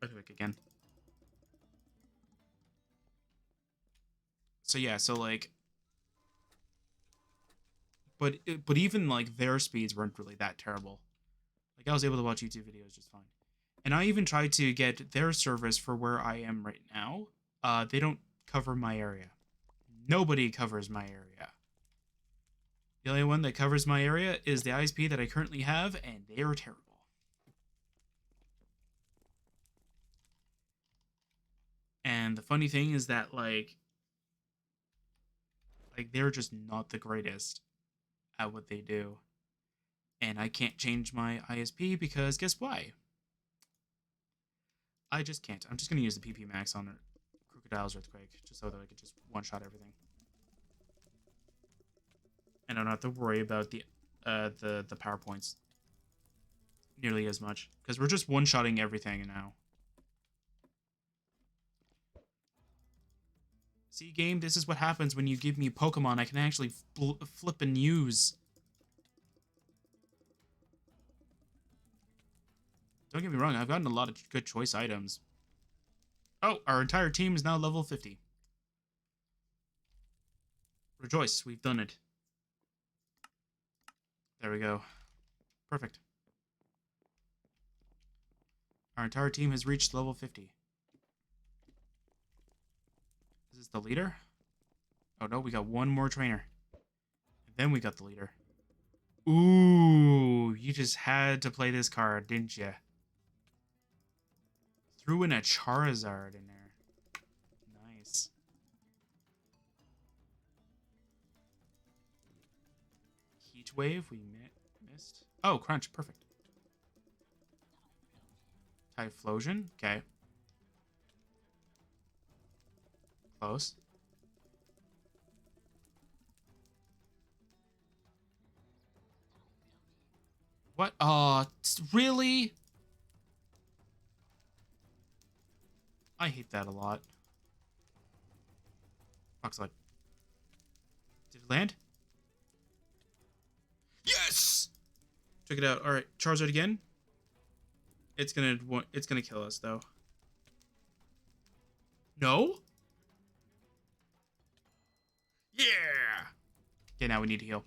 Earthquake again. So yeah, so like... But even, like, their speeds weren't really that terrible. Like, I was able to watch YouTube videos just fine. And I even tried to get their service for where I am right now. They don't cover my area. Nobody covers my area. The only one that covers my area is the ISP that I currently have, and they are terrible. And the funny thing is that, like they're just not the greatest at what they do. And I can't change my ISP because guess why? I just can't. I'm just going to use the PP Max on Crocodile's Earthquake just so that I could just one-shot everything. And I don't have to worry about the PowerPoints nearly as much because we're just one-shotting everything now. See, game, this is what happens when you give me Pokemon I can actually flip and use. Don't get me wrong, I've gotten a lot of good choice items. Oh, our entire team is now level 50. Rejoice, we've done it. There we go. Perfect. Our entire team has reached level 50. Is this the leader? Oh no, we got one more trainer. And then we got the leader. Ooh, you just had to play this card, didn't you? Threw in a Charizard in there. Nice. Heat Wave, we missed. Oh, Crunch, perfect. Typhlosion, okay. Close. What? Really? I hate that a lot. Foxlight. Did it land? Yes! Check it out. All right, charge it again. It's gonna kill us though. No? Yeah. Okay, now we need to heal.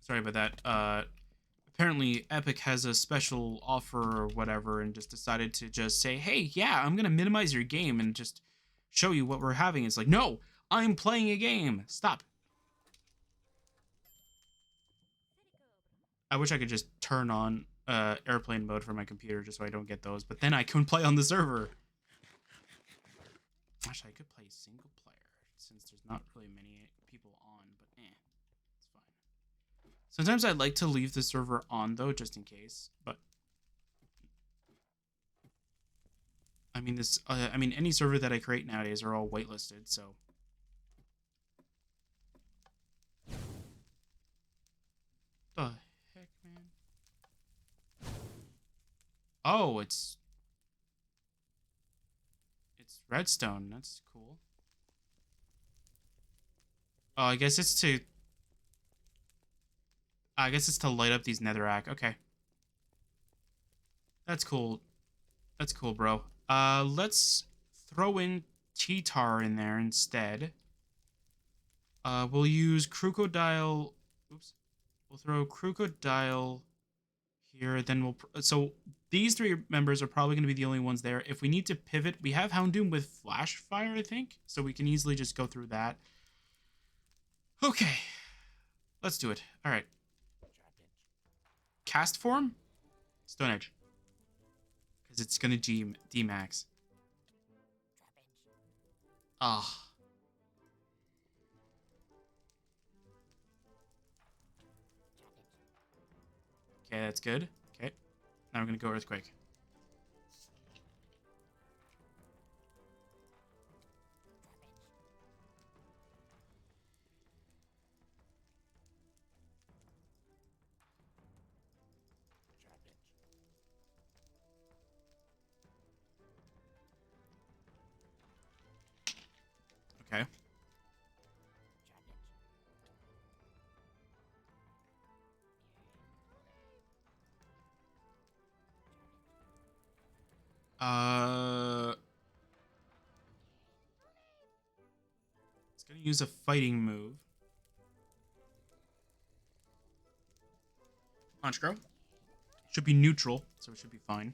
Sorry about that. Apparently Epic has a special offer or whatever and just decided to just say, hey, yeah, I'm gonna minimize your game and just show you what we're having. It's like, no, I'm playing a game. Stop. I wish I could just turn on airplane mode for my computer just so I don't get those, but then I couldn't play on the server. Actually, I could play single player since there's not really many people on, but it's fine. Sometimes I'd like to leave the server on though, just in case, but I mean any server that I create nowadays are all whitelisted, so. The heck, man? Oh, it's redstone. That's cool. Oh, I guess it's to light up these netherrack. Okay. That's cool. That's cool, bro. Let's throw in T-Tar in there instead. We'll use Crocodile. Oops. We'll throw Crocodile here. Then so these three members are probably going to be the only ones there. If we need to pivot, we have Houndoom with Flash Fire, I think. So we can easily just go through that. Okay. Let's do it. All right. Cast form? Stone Edge. Because it's going to D-max. Ah. Okay, that's good. Okay. Now we're going to go Earthquake. Okay. It's gonna use a fighting move. Honchkrow. Should be neutral, so it should be fine.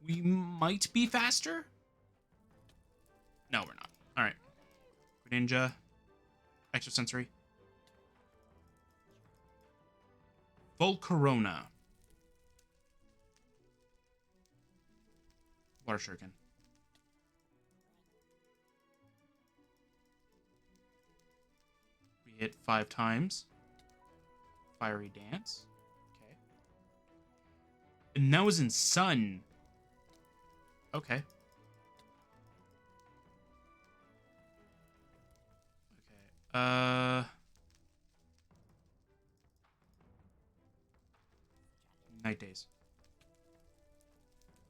We might be faster? No, we're not. Alright. Greninja. Extrasensory. Volcarona. Water Shuriken. We hit 5 times. Fiery Dance. Okay. And that was in Sun. Okay. Okay. Night Days.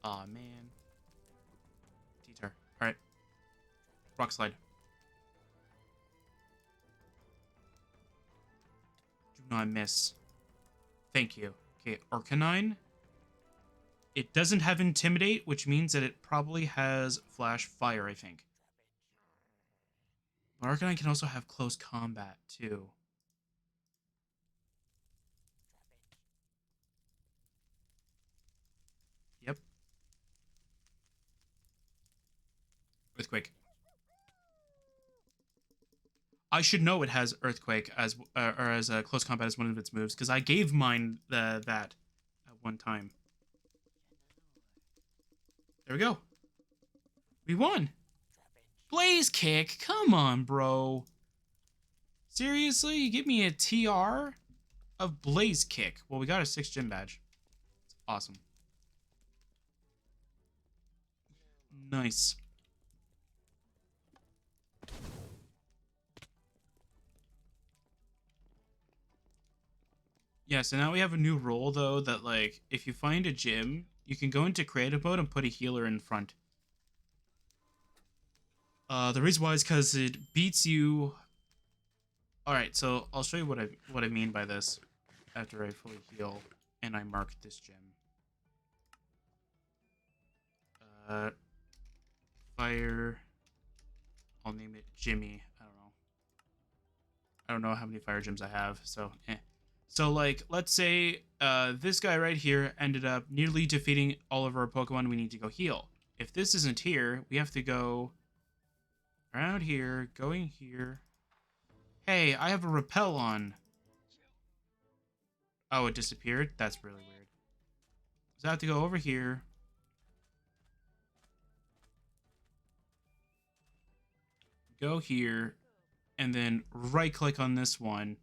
Aw, man. T-Tar. Alright. Rock Slide. Do not miss. Thank you. Okay, Arcanine. It doesn't have Intimidate, which means that it probably has Flash Fire, I think. But Arcanine can also have Close Combat, too. Yep. Earthquake. I should know it has Earthquake as Close Combat as one of its moves because I gave mine that at one time. There we go. We won. Blaze Kick. Come on, bro. Seriously, you give me a TR of Blaze Kick. Well, we got a 6 gym badge. It's awesome. Nice. Yeah, so now we have a new role though that like if you find a gym, you can go into creative mode and put a healer in front. The reason why is because it beats you. All right, so I'll show you what I mean by this after I fully heal and I mark this gym. Uh, fire. I'll name it Jimmy. I don't know. I don't know how many fire gyms I have, so eh. So like, let's say this guy right here ended up nearly defeating all of our Pokemon. We need to go heal. If this isn't here, we have to go around here, going here. Hey, I have a repel on. Oh, it disappeared? That's really weird. So I have to go over here. Go here. And then right click on this one.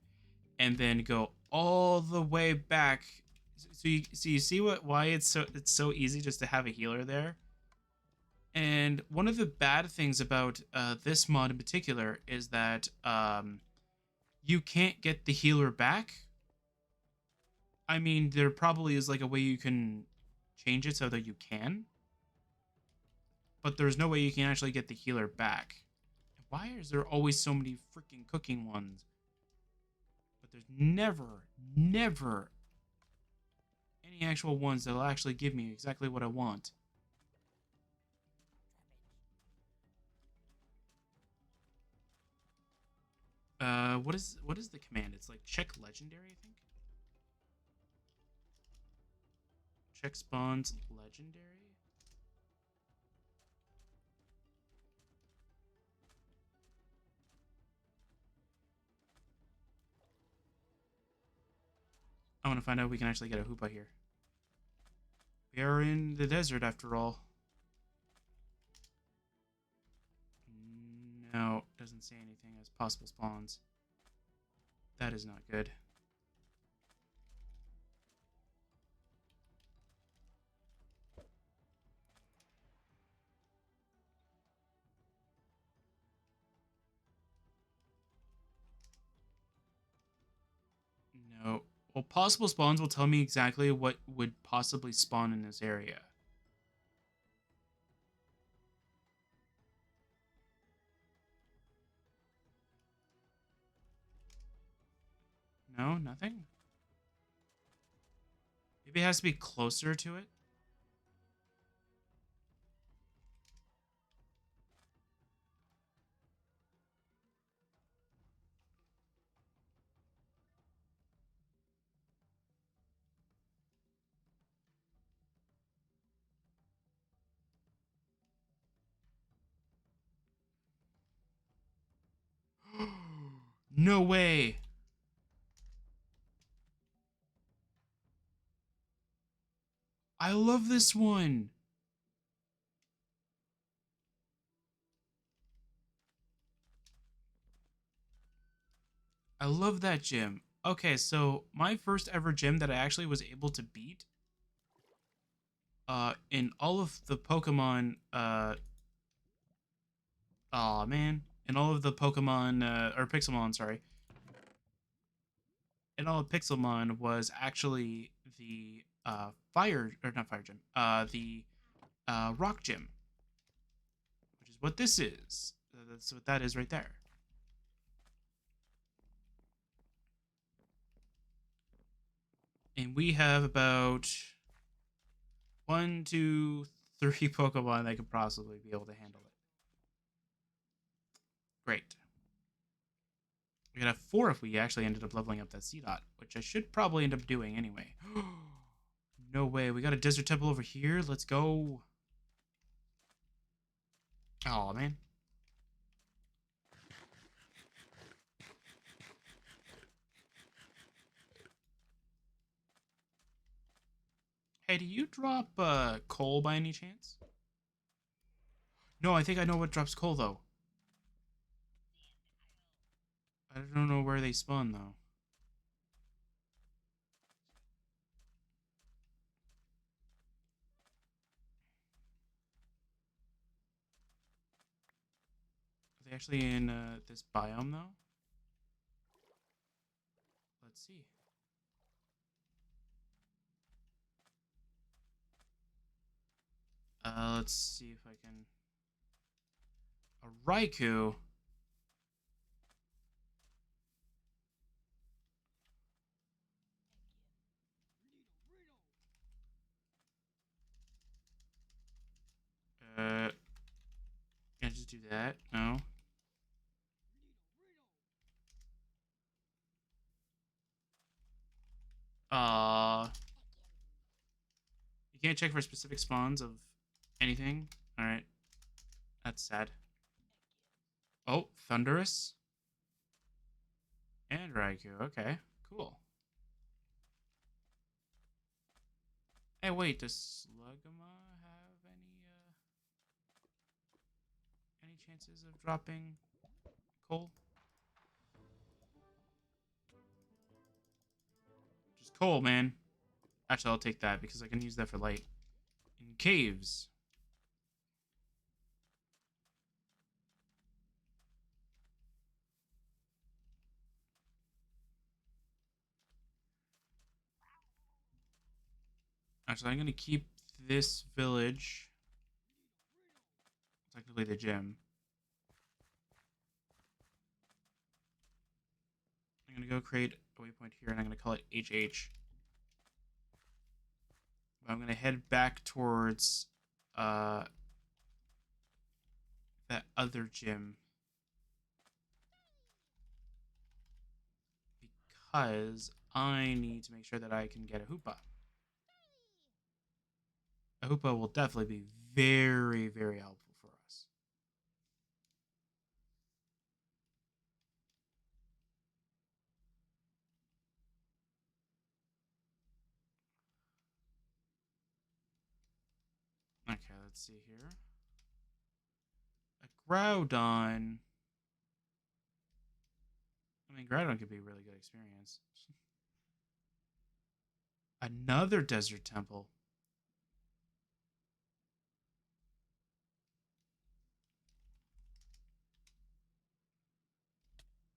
And then go all the way back. So you see why it's so easy just to have a healer there? And one of the bad things about this mod in particular is that you can't get the healer back. I mean, there probably is like a way you can change it so that you can, but there's no way you can actually get the healer back. Why is there always so many freaking cooking ones? But there's never any actual ones that'll actually give me exactly what I want. What is the command? It's like check legendary, I think. Check spawns legendary. I want to find out if we can actually get a Hoopa here. We are in the desert after all. No, doesn't say anything as possible spawns. That is not good. No. Well, possible spawns will tell me exactly what would possibly spawn in this area. No, nothing? Maybe it has to be closer to it? No way! I love this one! I love that gym. Okay, so my first ever gym that I actually was able to beat in all of the Pokemon aw man. In all of the Pokemon or Pixelmon, sorry. In all of Pixelmon was actually the fire or not fire gym. The rock gym, which is what this is. That's what that is right there. And we have about 1, 2, 3 Pokemon that could possibly be able to handle it. Great. We could have 4 if we actually ended up leveling up that C-Dot, which I should probably end up doing anyway. No way. We got a desert temple over here. Let's go. Oh man. Hey, do you drop coal by any chance? No, I think I know what drops coal though. I don't know where they spawn though. Are they actually in this biome though? Let's see. Let's see if I can. A Raikou. Can I just do that? No. You can't check for specific spawns of anything. All right, that's sad. Oh, Thunderous and Raikou. Okay, cool. Hey, wait, does Slugma have any chances of dropping coal? Just coal, man. Actually, I'll take that because I can use that for light. In caves. Actually, I'm gonna keep this village. Technically the gym. I'm gonna go create a waypoint here and I'm gonna call it HH. I'm gonna head back towards uh that other gym because I need to make sure that I can get a Hoopa. A Hoopa will definitely be very, very helpful for us. Okay, let's see here. A Groudon. I mean, Groudon could be a really good experience. Another desert temple.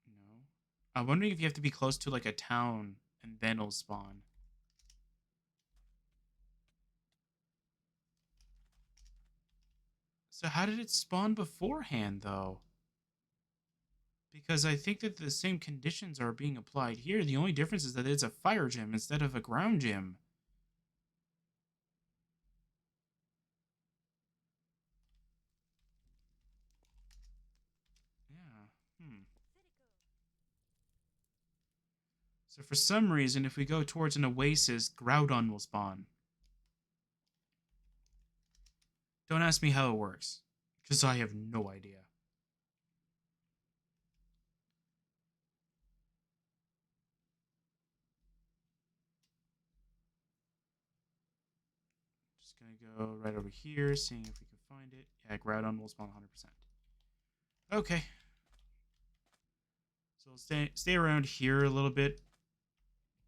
No. I'm wondering if you have to be close to like a town and then it'll spawn. So how did it spawn beforehand though? Because I think that the same conditions are being applied here. The only difference is that it's a fire gym instead of a ground gym. Yeah. So for some reason, if we go towards an oasis, Groudon will spawn. Don't ask me how it works, because I have no idea. Just gonna go right over here, seeing if we can find it. Yeah, Groudon will spawn 100%. Okay. So we'll stay around here a little bit.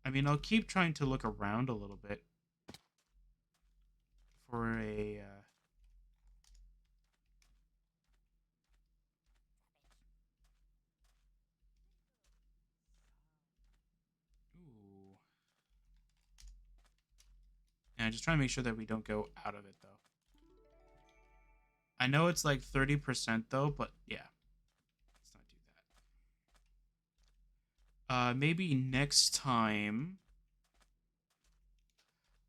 I mean, I'll keep trying to look around a little bit for a. Ooh. And just try to make sure that we don't go out of it though. I know it's like 30% though, but yeah. Let's not do that. Maybe next time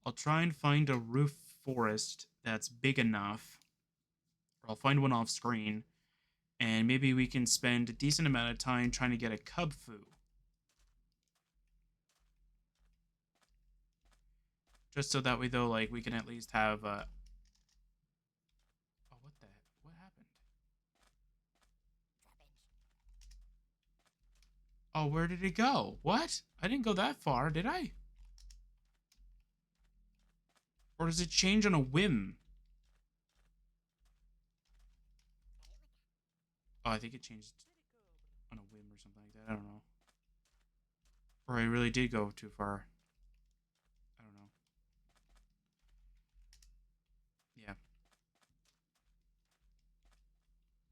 I'll try and find a roof forest that's big enough. Or I'll find one off screen. And maybe we can spend a decent amount of time trying to get a cub foo. Just so that way though, like we can at least have oh what the heck? What happened? Oh, where did it go? What? I didn't go that far, did I? Or does it change on a whim? Oh, I think it changed on a whim or something like that. I don't know. Or I really did go too far. I don't know. Yeah.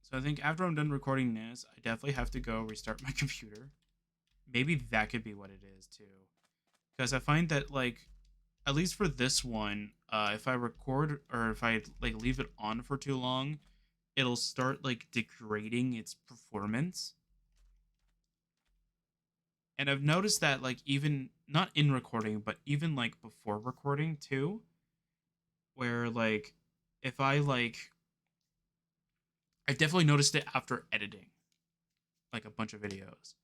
So I think after I'm done recording this, I definitely have to go restart my computer. Maybe that could be what it is too. Because I find that like at least for this one, if I record or if I like leave it on for too long, it'll start like degrading its performance. And I've noticed that like even not in recording, but even like before recording too, where like if I like I definitely noticed it after editing like a bunch of videos.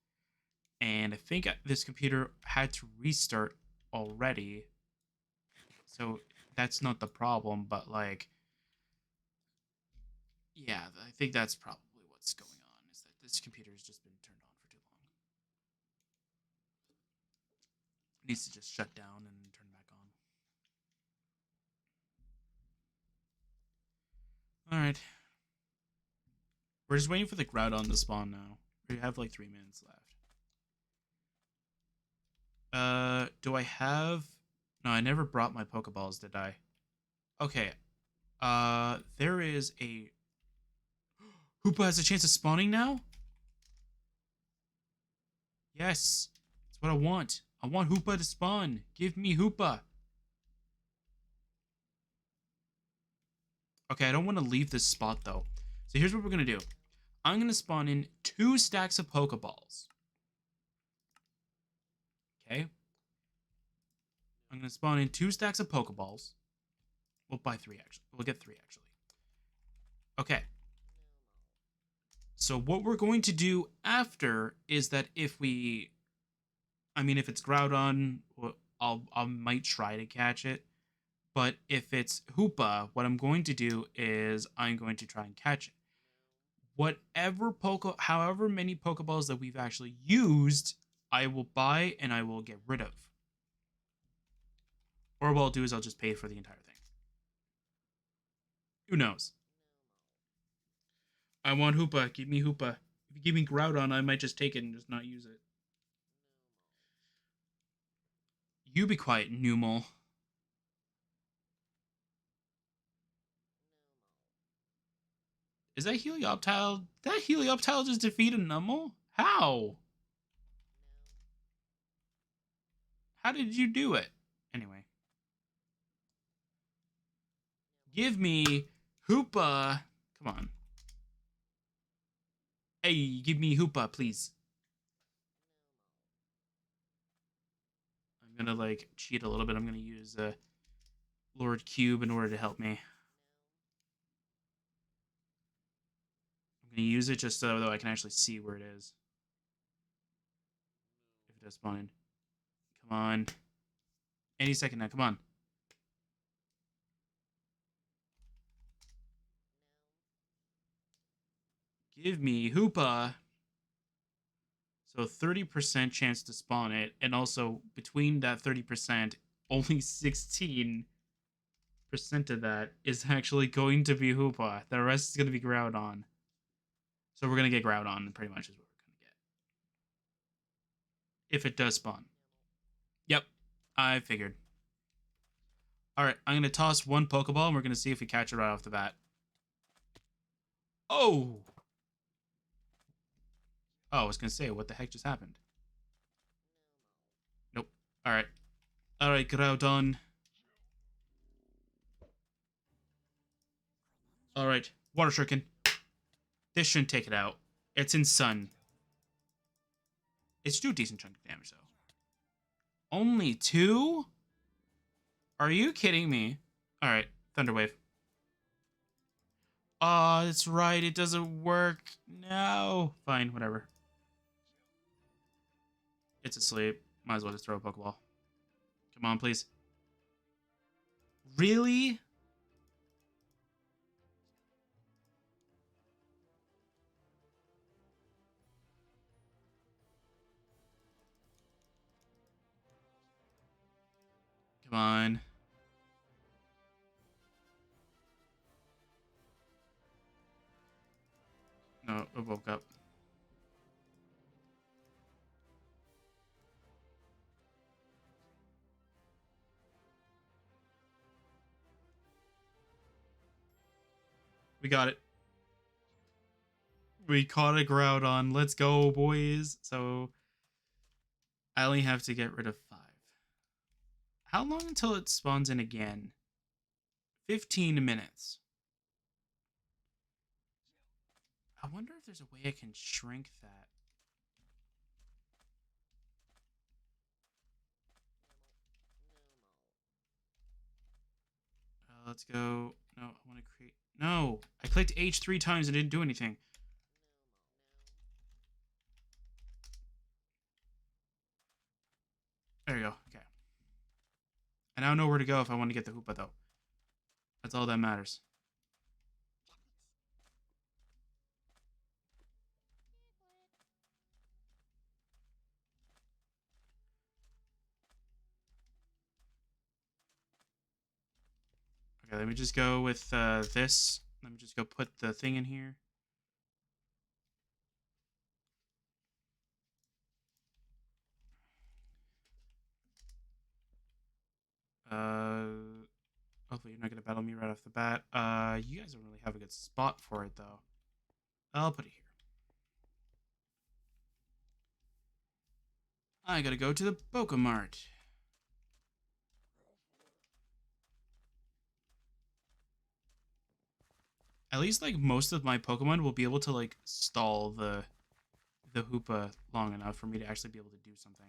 And I think this computer had to restart already. So that's not the problem, but like yeah, I think that's probably what's going on is that this computer has just been turned on for too long. It needs to just shut down and turn back on. All right. We're just waiting for the Groudon to spawn now. We have like 3 minutes left. Do I have? No, I never brought my Pokeballs, did I? Okay. There is a Hoopa has a chance of spawning now. Yes, that's what I want. I want Hoopa to spawn. Give me Hoopa. Okay, I don't want to leave this spot though. So here's what we're gonna do. I'm gonna spawn in 2 stacks of Pokeballs. Okay. I'm gonna spawn in 2 stacks of Pokeballs. We'll buy 3 actually. We'll get 3 actually. Okay. So what we're going to do after is that if it's Groudon, I might try to catch it. But if it's Hoopa, what I'm going to do is I'm going to try and catch it. However many Pokeballs that we've actually used, I will buy and I will get rid of. Or what I'll do is I'll just pay for the entire thing. Who knows? I want Hoopa. Give me Hoopa. If you give me Groudon, I might just take it and just not use it. You be quiet, Numel. Is that Helioptile? That Helioptile just defeated Numel? How? How did you do it? Anyway. Give me Hoopa. Come on. Hey, give me Hoopa, please. I'm gonna like cheat a little bit. I'm gonna use Lord Cube in order to help me. I'm gonna use it just so though I can actually see where it is. If it does spawn in. Come on. Any second now, come on. Give me Hoopa. So 30% chance to spawn it, and also between that 30%, only 16% of that is actually going to be Hoopa. The rest is going to be Groudon. So we're going to get Groudon, pretty much is what we're going to get. If it does spawn. Yep, I figured. Alright, I'm going to toss 1 Pokeball, and we're going to see if we catch it right off the bat. Oh! Oh, I was going to say, what the heck just happened? Nope. Alright. Alright, Groudon. Alright, Water Shuriken. This shouldn't take it out. It's in Sun. It's do a decent chunk of damage, though. Only 2? Are you kidding me? Alright, Thunder Wave. Oh, that's right. It doesn't work. No. Fine, whatever. It's asleep. Might as well just throw a Pokeball. Come on, please. Really? Come on. No, it woke up. We got it. We caught a Groudon. Let's go, boys. So I only have to get rid of 5. How long until it spawns in again? 15 minutes. I wonder if there's a way I can shrink that. Let's go. No, I want to create. No, I clicked H 3 times and didn't do anything. There you go. Okay. I now know where to go if I want to get the Hoopa, though. That's all that matters. Okay, let me just go with this. Let me just go put the thing in here. Hopefully you're not gonna battle me right off the bat. You guys don't really have a good spot for it though. I'll put it here. I gotta go to the Pokemart. At least like most of my Pokemon will be able to like stall the Hoopa long enough for me to actually be able to do something.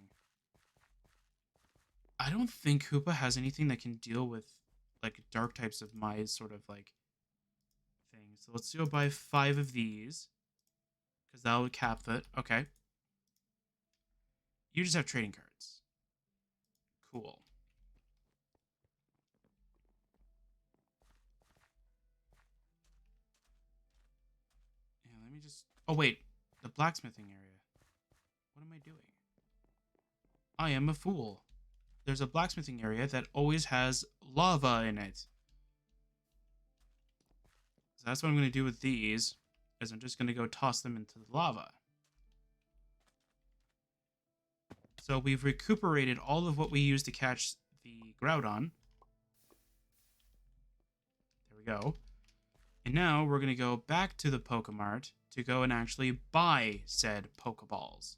I don't think Hoopa has anything that can deal with like dark types of my sort of like thing. So let's go buy 5 of these because that will cap it. Okay. You just have trading cards. Cool. Yeah, let me just. Oh wait, the blacksmithing area. What am I doing? I am a fool. There's a blacksmithing area that always has lava in it. So that's what I'm going to do with these, is I'm just going to go toss them into the lava. So we've recuperated all of what we used to catch the Groudon. There we go. And now we're going to go back to the Pokemart to go and actually buy said Pokeballs.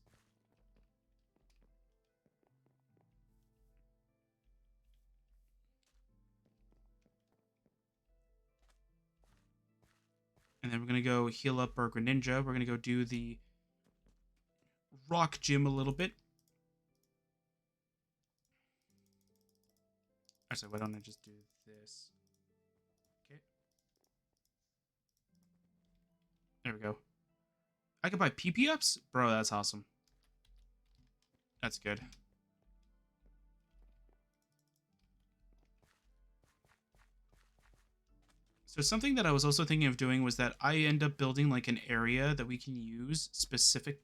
And then we're going to go heal up our Greninja. We're going to go do the Rock Gym a little bit. Actually, why don't I just do this? Okay. There we go. I could buy PP ups? Bro, that's awesome. That's good. So something that I was also thinking of doing was that I end up building like an area that we can use specific.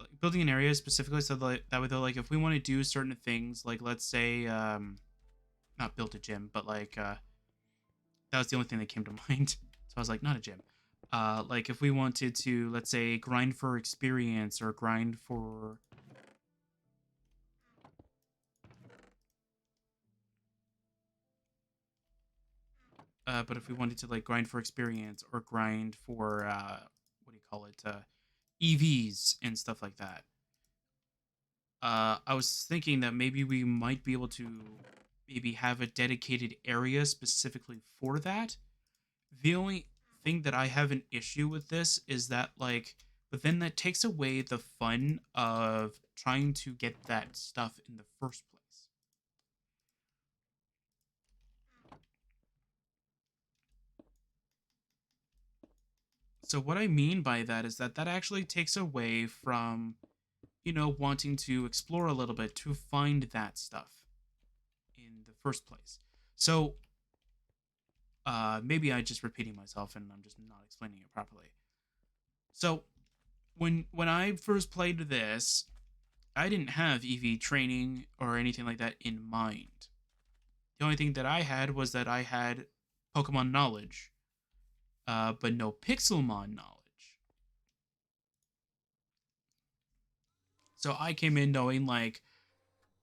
Like building an area specifically so that way though, like if we want to do certain things, like let's say not build a gym, but like that was the only thing that came to mind. So I was like, not a gym. Like if we wanted to, let's say, grind for experience or grind for but if we wanted to like grind for experience or grind for what do you call it, EVs and stuff like that, I was thinking that maybe we might be able to maybe have a dedicated area specifically for that. The only thing that I have an issue with this is that like, but then that takes away the fun of trying to get that stuff in the first place. So what I mean by that is that that actually takes away from, you know, wanting to explore a little bit to find that stuff in the first place. So maybe I'm just repeating myself and I'm just not explaining it properly. So when I first played this, I didn't have EV training or anything like that in mind. The only thing that I had was that I had Pokemon knowledge, but no Pixelmon knowledge. So I came in knowing like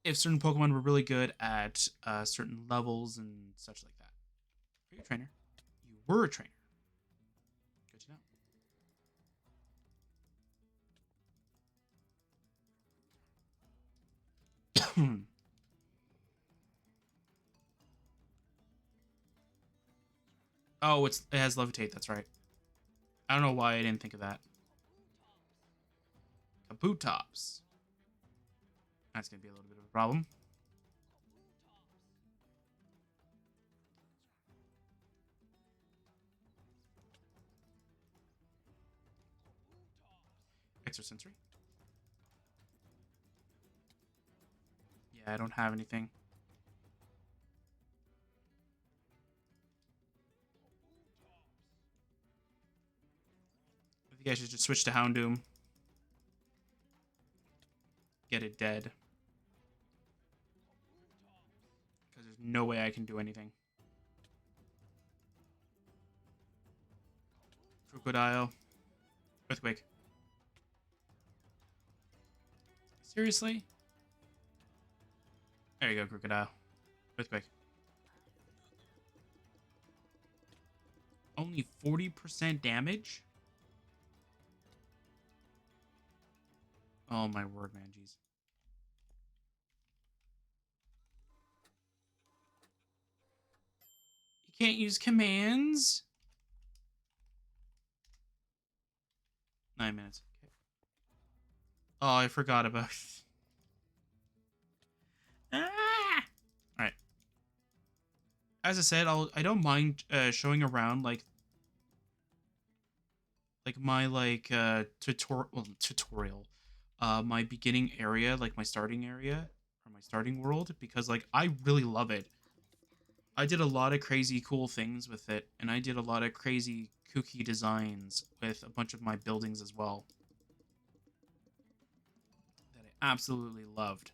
if certain Pokemon were really good at certain levels and such like that. Are you a trainer? You were a trainer. Good to know. Oh, it has levitate. That's right. I don't know why I didn't think of that. Kabutops. That's gonna be a little bit of a problem. Extrasensory. Yeah, I don't have anything. I think I should just switch to Houndoom. Get it dead. Because there's no way I can do anything. Crocodile. Earthquake. Seriously? There you go, Crocodile. Earthquake. Only 40% damage? Oh my word, man, jeez. You can't use commands? 9 minutes. Okay. Oh, I forgot about... Ah! Alright. As I said, I don't mind showing around my tutorial my beginning area, like my starting area or my starting world, because like I really love it. I did a lot of crazy cool things with it, and I did a lot of crazy kooky designs with a bunch of my buildings as well that I absolutely loved.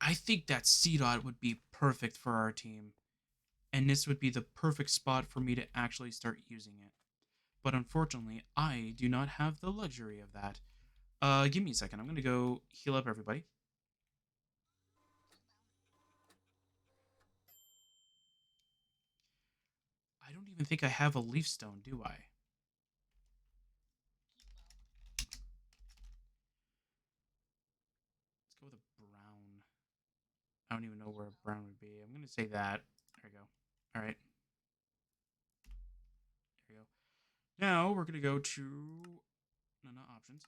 I think that C-Dot would be perfect for our team, and this would be the perfect spot for me to actually start using it. But unfortunately, I do not have the luxury of that. Give me a second. I'm gonna go heal up everybody. I don't even think I have a leaf stone, do I? Let's go with a brown. I don't even know where a brown would be. I'm gonna say that. There we go. All right. There we go. Now we're gonna go to no, not options.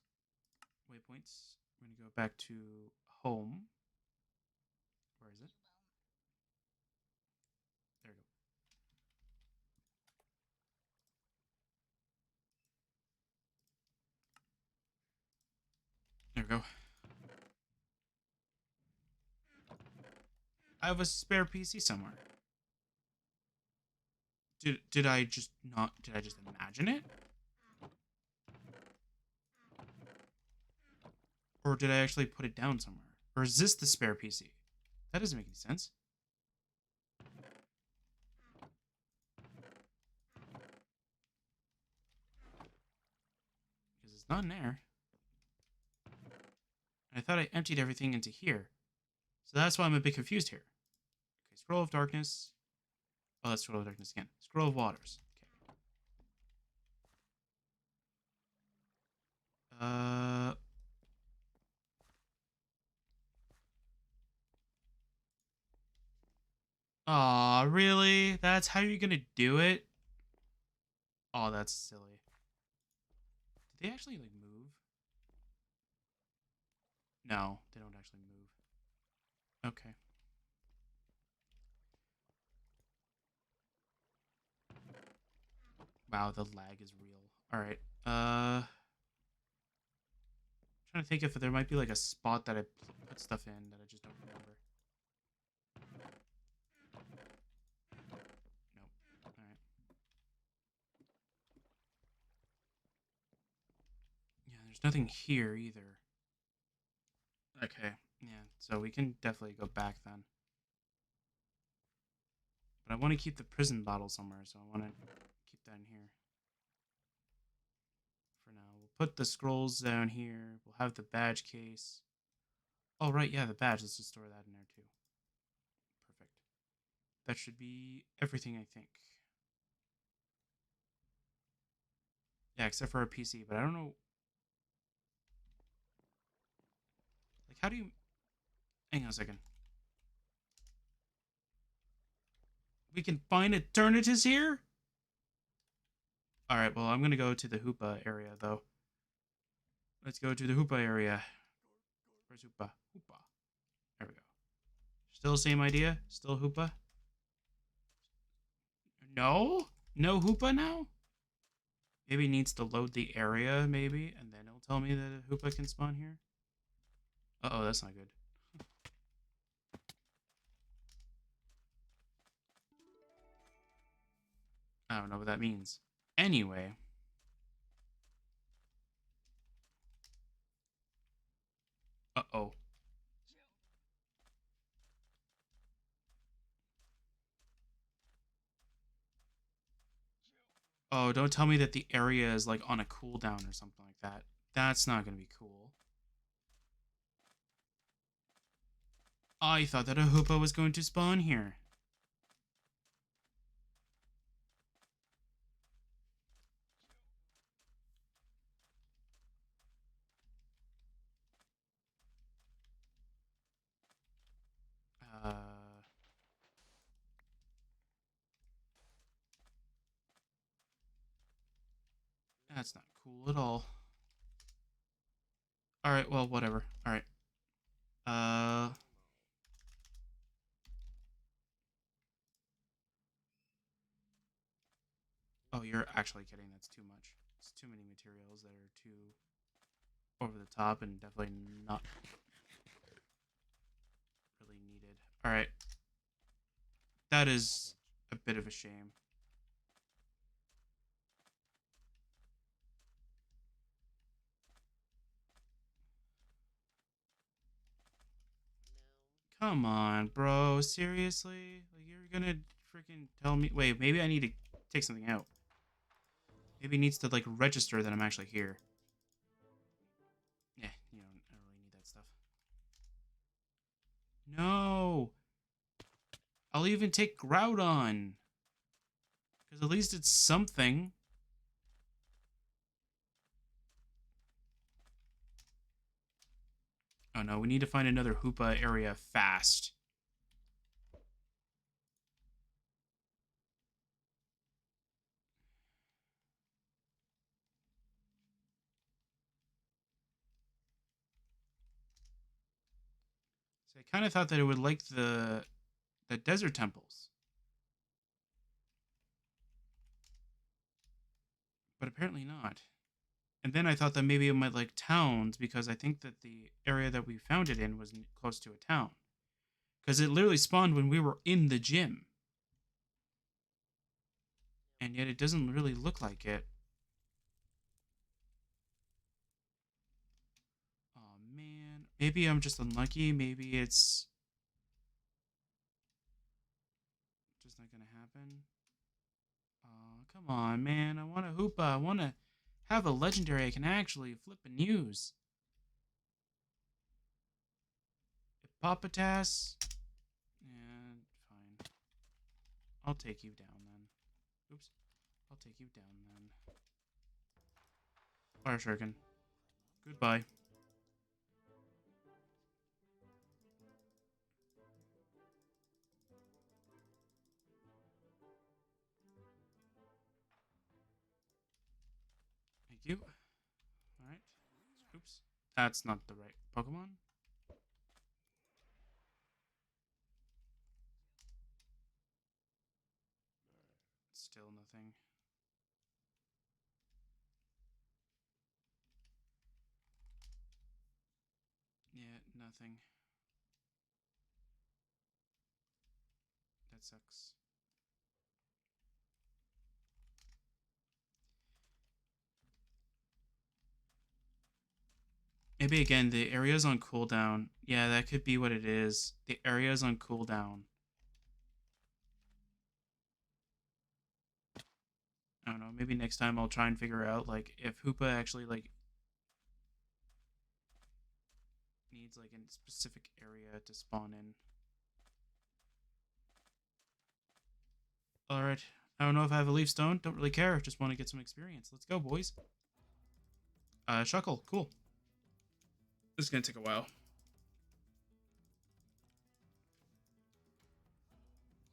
Waypoints. We're gonna go back to home. Where is it? There we go. There we go. I have a spare PC somewhere. Did I just not? Did I just imagine it? Or did I actually put it down somewhere? Or is this the spare PC? That doesn't make any sense. Because it's not in there. I thought I emptied everything into here. So that's why I'm a bit confused here. Okay, Scroll of Darkness. Oh, that's Scroll of Darkness again. Scroll of Waters. Okay. Aw, really? That's how you're gonna do it? Oh, that's silly. Did they actually, like, move? No, they don't actually move. Okay. Wow, the lag is real. Alright. Trying to think if there might be, like, a spot that I put stuff in that I just don't remember. Nope. Alright. Yeah, there's nothing here either. Okay, yeah, so we can definitely go back then. But I want to keep the prison bottle somewhere, so I want to keep that in here. For now, we'll put the scrolls down here. We'll have the badge case. Oh, right, yeah, the badge. Let's just store that in there, too. Perfect. That should be everything, I think. Yeah, except for a PC, but I don't know. Like, how do you... Hang on a second. We can find Eternatus here? Alright, well, I'm gonna go to the Hoopa area, though. Let's go to the Hoopa area. Where's Hoopa? Hoopa. There we go. Still same idea? Still Hoopa? No? No Hoopa now? Maybe it needs to load the area, maybe, and then it'll tell me that a Hoopa can spawn here. Uh-oh, that's not good. I don't know what that means. Anyway. Uh-oh. Oh, don't tell me that the area is like on a cooldown or something like that. That's not going to be cool. I thought that a Hoopa was going to spawn here. Uh... That's not cool at all. Alright, well, whatever. Alright. Oh, you're actually kidding. That's too much. It's too many materials that are too over the top and definitely not really needed. Alright. That is a bit of a shame. Come on, bro. Seriously? Like, you're gonna freaking tell me... Wait, maybe I need to take something out. Maybe it needs to, like, register that I'm actually here. Yeah, I don't really need that stuff. No! I'll even take Groudon. Because at least it's something. Oh no, we need to find another Hoopa area fast. So I kind of thought that it would like the desert temples. But apparently not. And then I thought that maybe it might like towns because I think that the area that we found it in was close to a town. Because it literally spawned when we were in the gym. And yet it doesn't really look like it. Oh man. Maybe I'm just unlucky. Maybe it's just not going to happen. Oh, come on, man. I want a Hoopa. I want to have a legendary I can actually flip and use. Hippopotas. Yeah, fine. I'll take you down then. Oops. I'll take you down then. Fire Shuriken. Goodbye. Thank you. Alright. Oops. That's not the right Pokemon. Still nothing. Yeah, nothing. That sucks. Maybe again, the area's on cooldown. Yeah, that could be what it is. The area's on cooldown. I don't know. Maybe next time I'll try and figure out like if Hoopa actually like needs like a specific area to spawn in. All right. I don't know if I have a leaf stone. Don't really care. Just want to get some experience. Let's go, boys. Shuckle. Cool. This is gonna take a while.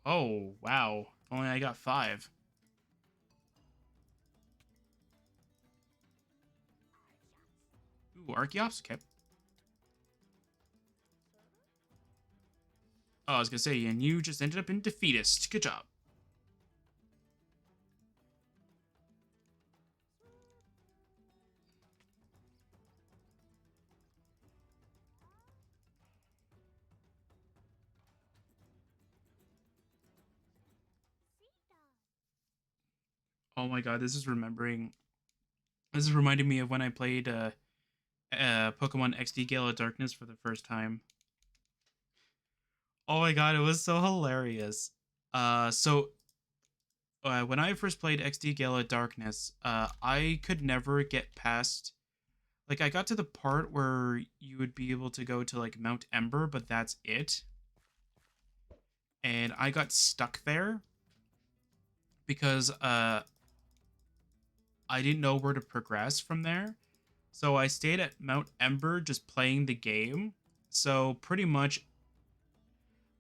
Oh, wow. Only I got 5. Ooh, Archeops? Okay. Oh, I was gonna say, and you just ended up in defeatist. Good job. Oh my god, this is reminding me of when I played Pokemon XD Gale of Darkness for the first time. Oh my god, it was so hilarious. When I first played XD Gale of Darkness, I could never get past. Like, I got to the part where you would be able to go to like Mount Ember, but that's it. And I got stuck there because I didn't know where to progress from there. So I stayed at Mount Ember just playing the game. So pretty much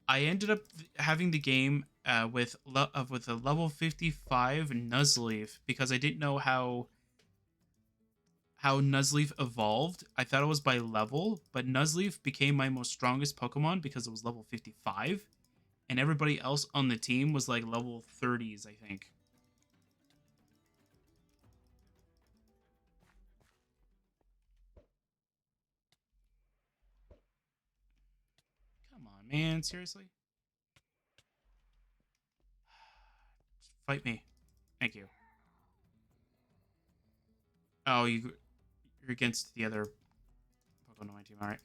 I ended up having the game with a level 55 Nuzleaf because I didn't know how Nuzleaf evolved. I thought it was by level, but Nuzleaf became my most strongest Pokemon because it was level 55, and everybody else on the team was like level 30s, I think. Come on, man, seriously? Just fight me. Thank you. Oh, you're against the other Pokemon on my team. All right.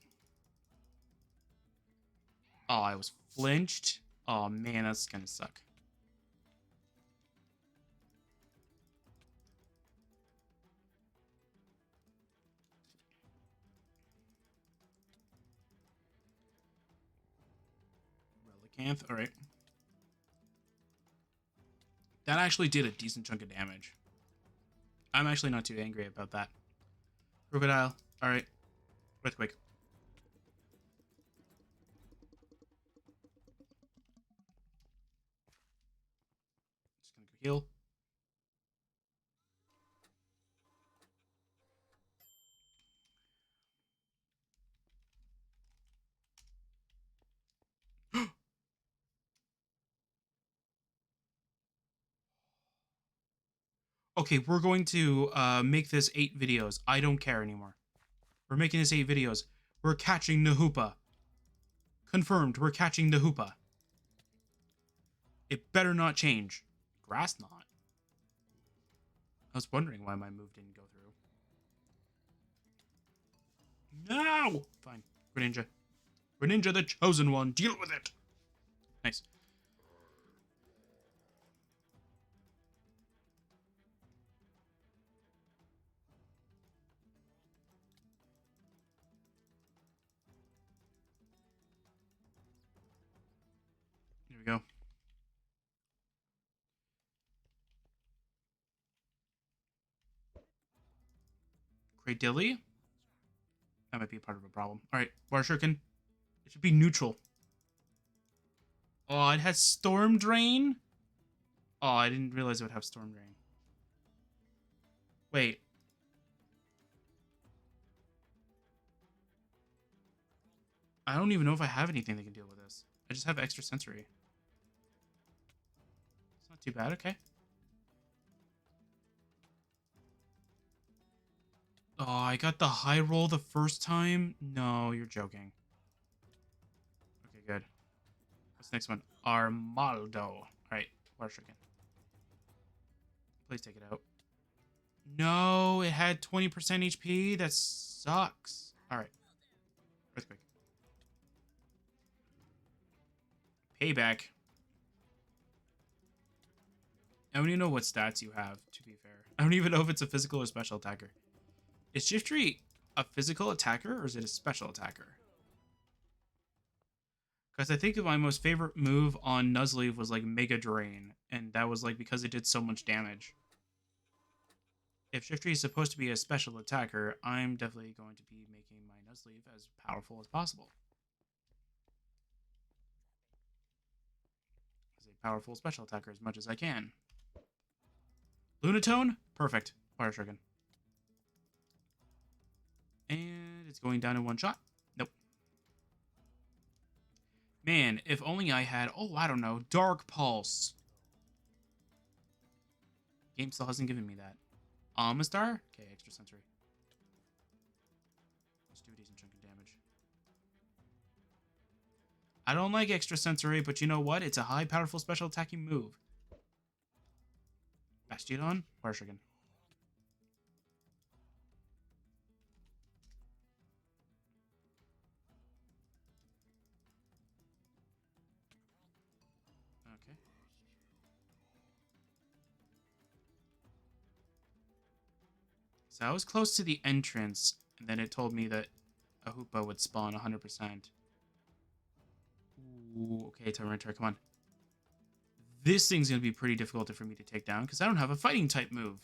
Oh, I was flinched. Oh man, that's gonna suck. Relicanth. All right. That actually did a decent chunk of damage. I'm actually not too angry about that. Crocodile. All right. Earthquake. Just gonna go heal. Okay, we're going to make this 8 videos. I don't care anymore. We're making this 8 videos. We're catching the Hoopa. Confirmed, we're catching the Hoopa. It better not change. Grass not. I was wondering why my move didn't go through. No! Fine. Greninja. Greninja, the chosen one. Deal with it. Nice. Here we go. Cradilly? That might be part of a problem. Alright, Water Shuriken. It should be neutral. Oh, it has Storm Drain? Oh, I didn't realize it would have Storm Drain. Wait. I don't even know if I have anything that can deal with this. I just have extra sensory. It's not too bad, okay. Oh, I got the high roll the first time? No, you're joking. Okay, good. What's the next one? Armaldo. Alright, Water Shuriken. Please take it out. No, it had 20% HP? That sucks. Alright. Earthquake. Payback. I don't even know what stats you have, to be fair. I don't even know if it's a physical or special attacker. Is Shiftry a physical attacker or is it a special attacker? Because I think my most favorite move on Nuzleaf was like Mega Drain, and that was like because it did so much damage. If Shiftry is supposed to be a special attacker, I'm definitely going to be making my Nuzleaf as powerful as possible. As a powerful special attacker as much as I can. Lunatone? Perfect. Fire Shuriken. And it's going down in one shot. Nope. Man, if only I had, oh, I don't know, Dark Pulse. Game still hasn't given me that. Amistar? Okay, extra sensory. Let's do a decent chunk of damage. I don't like extra sensory, but you know what? It's a high, powerful special attacking move. Bastiodon? Fire Shuriken. Okay. So I was close to the entrance, and then it told me that a Hoopa would spawn 100%. Ooh, okay, Tyranitar, come on. This thing's going to be pretty difficult for me to take down, because I don't have a fighting type move.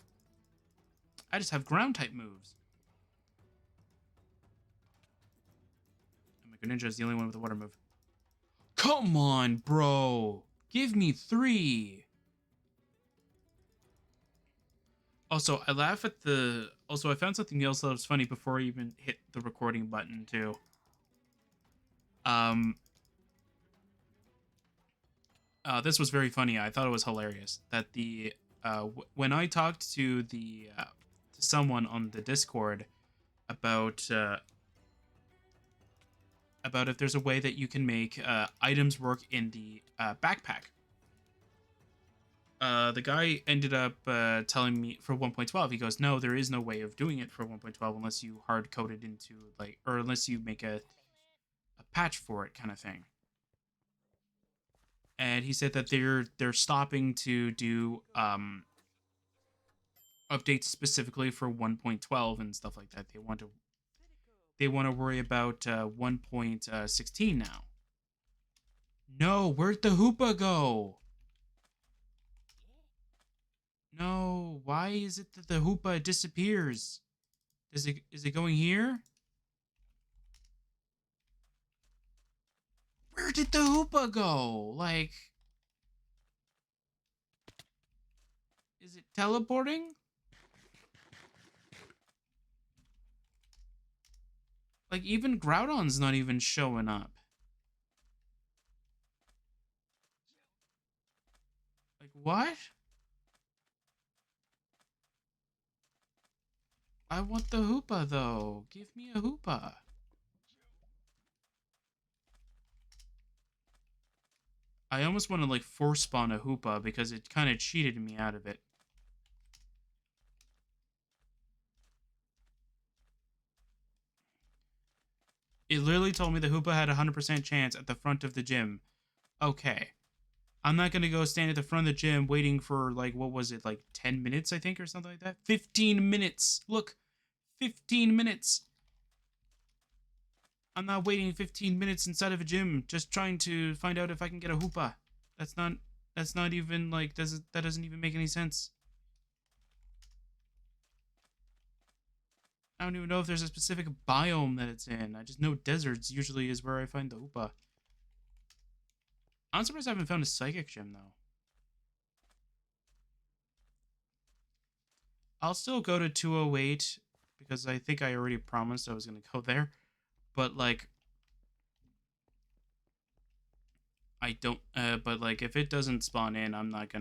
I just have ground type moves. And my Greninja is the only one with a water move. Come on, bro! Give me 3! Also, I laugh at the... Also, I found something else that was funny before I even hit the recording button, too. This was very funny. I thought it was hilarious that the... when I talked to the... to someone on the Discord about if there's a way that you can make items work in the backpack. The guy ended up telling me for 1.12, he goes, no, there is no way of doing it for 1.12 unless you hard code it into, like, or unless you make a patch for it kind of thing. And he said that they're stopping to do updates specifically for 1.12 and stuff like that. They want to worry about 1.16 now. No, where'd the Hoopa go? No, why is it that the Hoopa disappears? Is it going here? Where did the Hoopa go? Like, is it teleporting? Like, even Groudon's not even showing up. Like, what? I want the Hoopa, though. Give me a Hoopa. I almost want to, like, force spawn a Hoopa because it kind of cheated me out of it. It literally told me the Hoopa had a 100% chance at the front of the gym. Okay. I'm not going to go stand at the front of the gym waiting for, like, what was it, like 10 minutes, I think, or something like that? 15 minutes. Look, 15 minutes. I'm not waiting 15 minutes inside of a gym just trying to find out if I can get a Hoopa. That's not even, like, that doesn't even make any sense. I don't even know if there's a specific biome that it's in. I just know deserts usually is where I find the Hoopa. I'm surprised I haven't found a Psychic Gym, though. I'll still go to 208 because I think I already promised I was going to go there. But, like, I don't, but, like, if it doesn't spawn in, I'm not even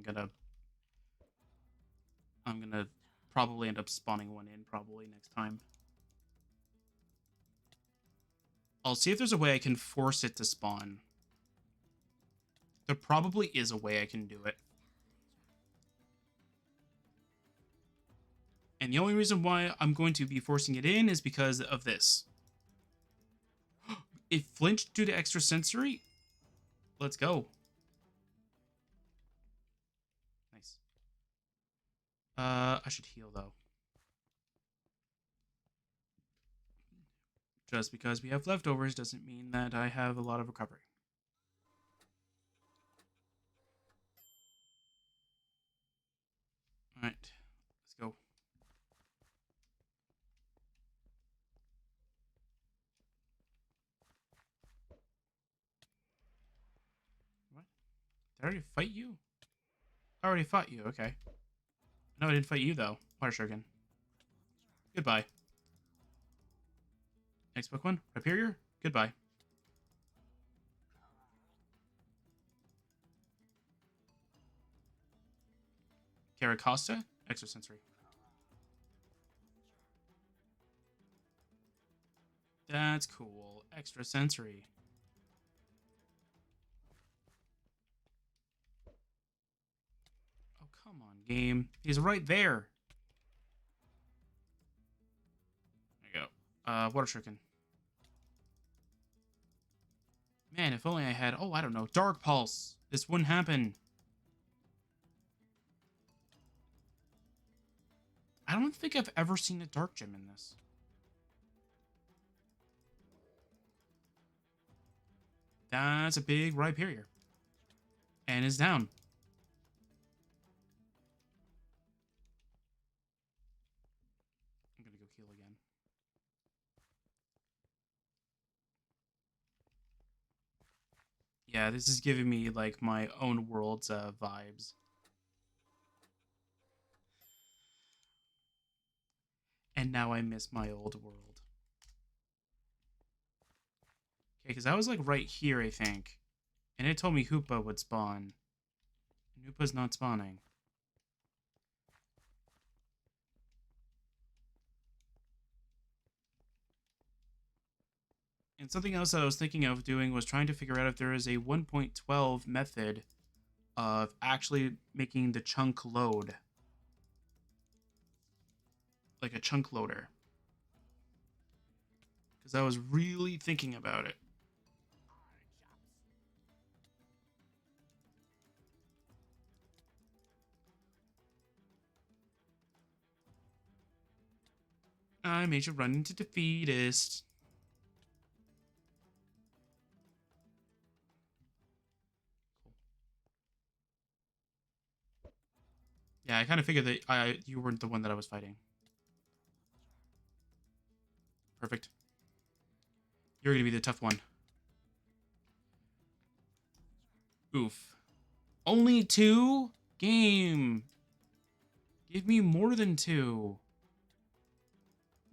gonna, I'm gonna probably end up spawning one in probably next time. I'll see if there's a way I can force it to spawn. There probably is a way I can do it. And the only reason why I'm going to be forcing it in is because of this. It flinched due to extra sensory? Let's go. Nice. I should heal, though. Just because we have leftovers doesn't mean that I have a lot of recovery. Alright, let's go. Did I already fight you? I already fought you, okay. No, I didn't fight you, though. Water Shuriken. Goodbye. Next Pokemon, Rhyperior. Goodbye. Caracosta, Extrasensory. That's cool. Extrasensory. Oh, come on, game. He's right there. There you go. Water Shuriken. Man, if only I had... Oh, I don't know. Dark Pulse. This wouldn't happen. I don't think I've ever seen a Dark Gem in this. That's a big Rhyperior. And is down. I'm gonna go heal again. Yeah, this is giving me, like, my own world's vibes. And now I miss my old world. Okay, because I was, like, right here, I think. And it told me Hoopa would spawn. And Hoopa's not spawning. And something else that I was thinking of doing was trying to figure out if there is a 1.12 method of actually making the chunk load. Like a chunk loader. Because I was really thinking about it. I made you run into defeatist. Yeah, I kind of figured that you weren't the one that I was fighting. Perfect. You're going to be the tough one. Oof. Only 2? Game. Give me more than 2.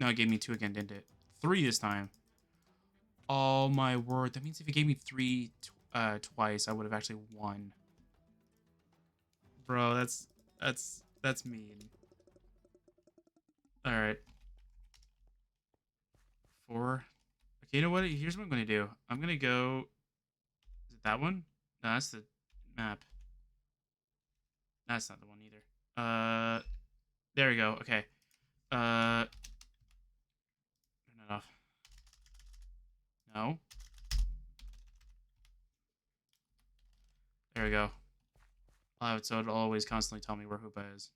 No, it gave me 2 again, didn't it? 3 this time. Oh my word. That means if it gave me 3 twice, I would have actually won. Bro, that's mean. Alright. 4. Okay, you know what? Here's what I'm going to do. I'm going to go... Is it that one? No, that's the map. That's not the one either. There we go. Okay. Turn it off. No. There we go. I'll have it so it'll always constantly tell me where Hoopa is.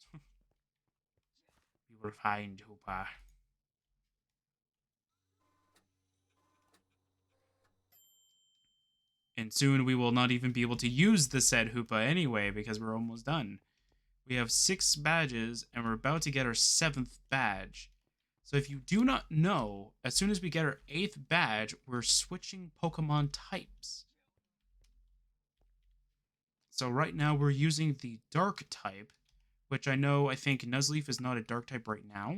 We will find Hoopa. And soon we will not even be able to use the said Hoopa anyway because we're almost done. We have 6 badges and we're about to get our 7th badge. So if you do not know, as soon as we get our 8th badge, we're switching Pokemon types. So right now we're using the Dark type, which I think Nuzleaf is not a Dark type right now.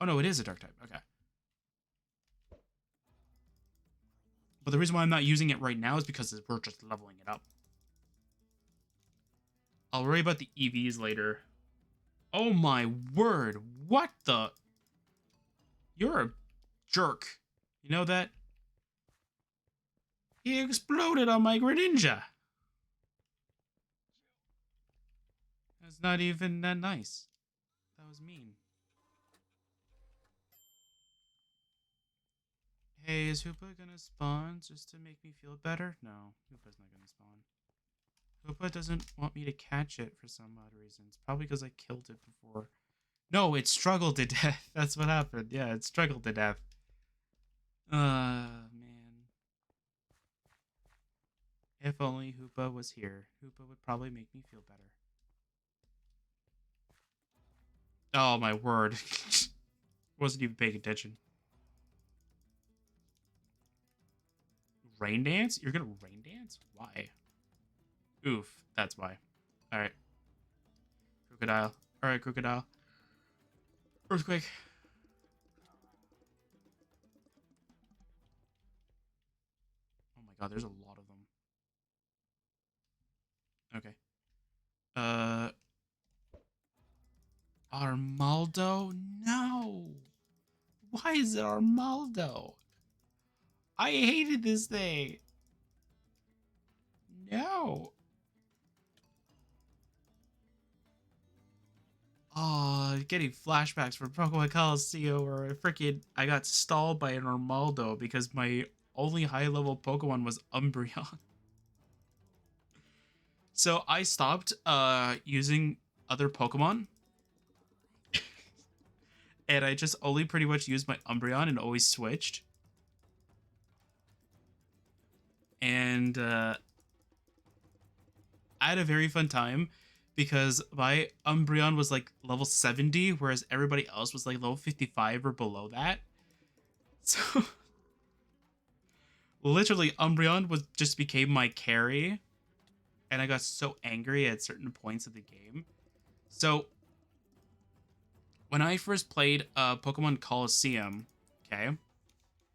Oh no, it is a Dark type. Okay. But the reason why I'm not using it right now is because we're just leveling it up. I'll worry about the EVs later. Oh my word. What the? You're a jerk. You know that? He exploded on my Greninja. That's not even that nice. That was mean. Hey, is Hoopa gonna spawn just to make me feel better? No, Hoopa's not gonna spawn. Hoopa doesn't want me to catch it for some odd reason. It's probably because I killed it before. No, it struggled to death. That's what happened. Yeah, it struggled to death. Man. If only Hoopa was here. Hoopa would probably make me feel better. Oh, my word. Wasn't even paying attention. Rain dance? You're gonna rain dance? Why? Oof, that's why. All right, crocodile. All right, crocodile. Earthquake. Oh my god, there's a lot of them. Okay. Uh, Armaldo? No. Why is it Armaldo? I hated this thing. No. Oh, getting flashbacks from Pokemon Coliseum where I got stalled by an Armaldo because my only high level Pokemon was Umbreon. So I stopped using other Pokemon and I just only pretty much used my Umbreon and always switched. And I had a very fun time because my Umbreon was like level 70, whereas everybody else was like level 55 or below that. So literally Umbreon was just became my carry, and I got so angry at certain points of the game. So when I first played Pokemon Coliseum, okay,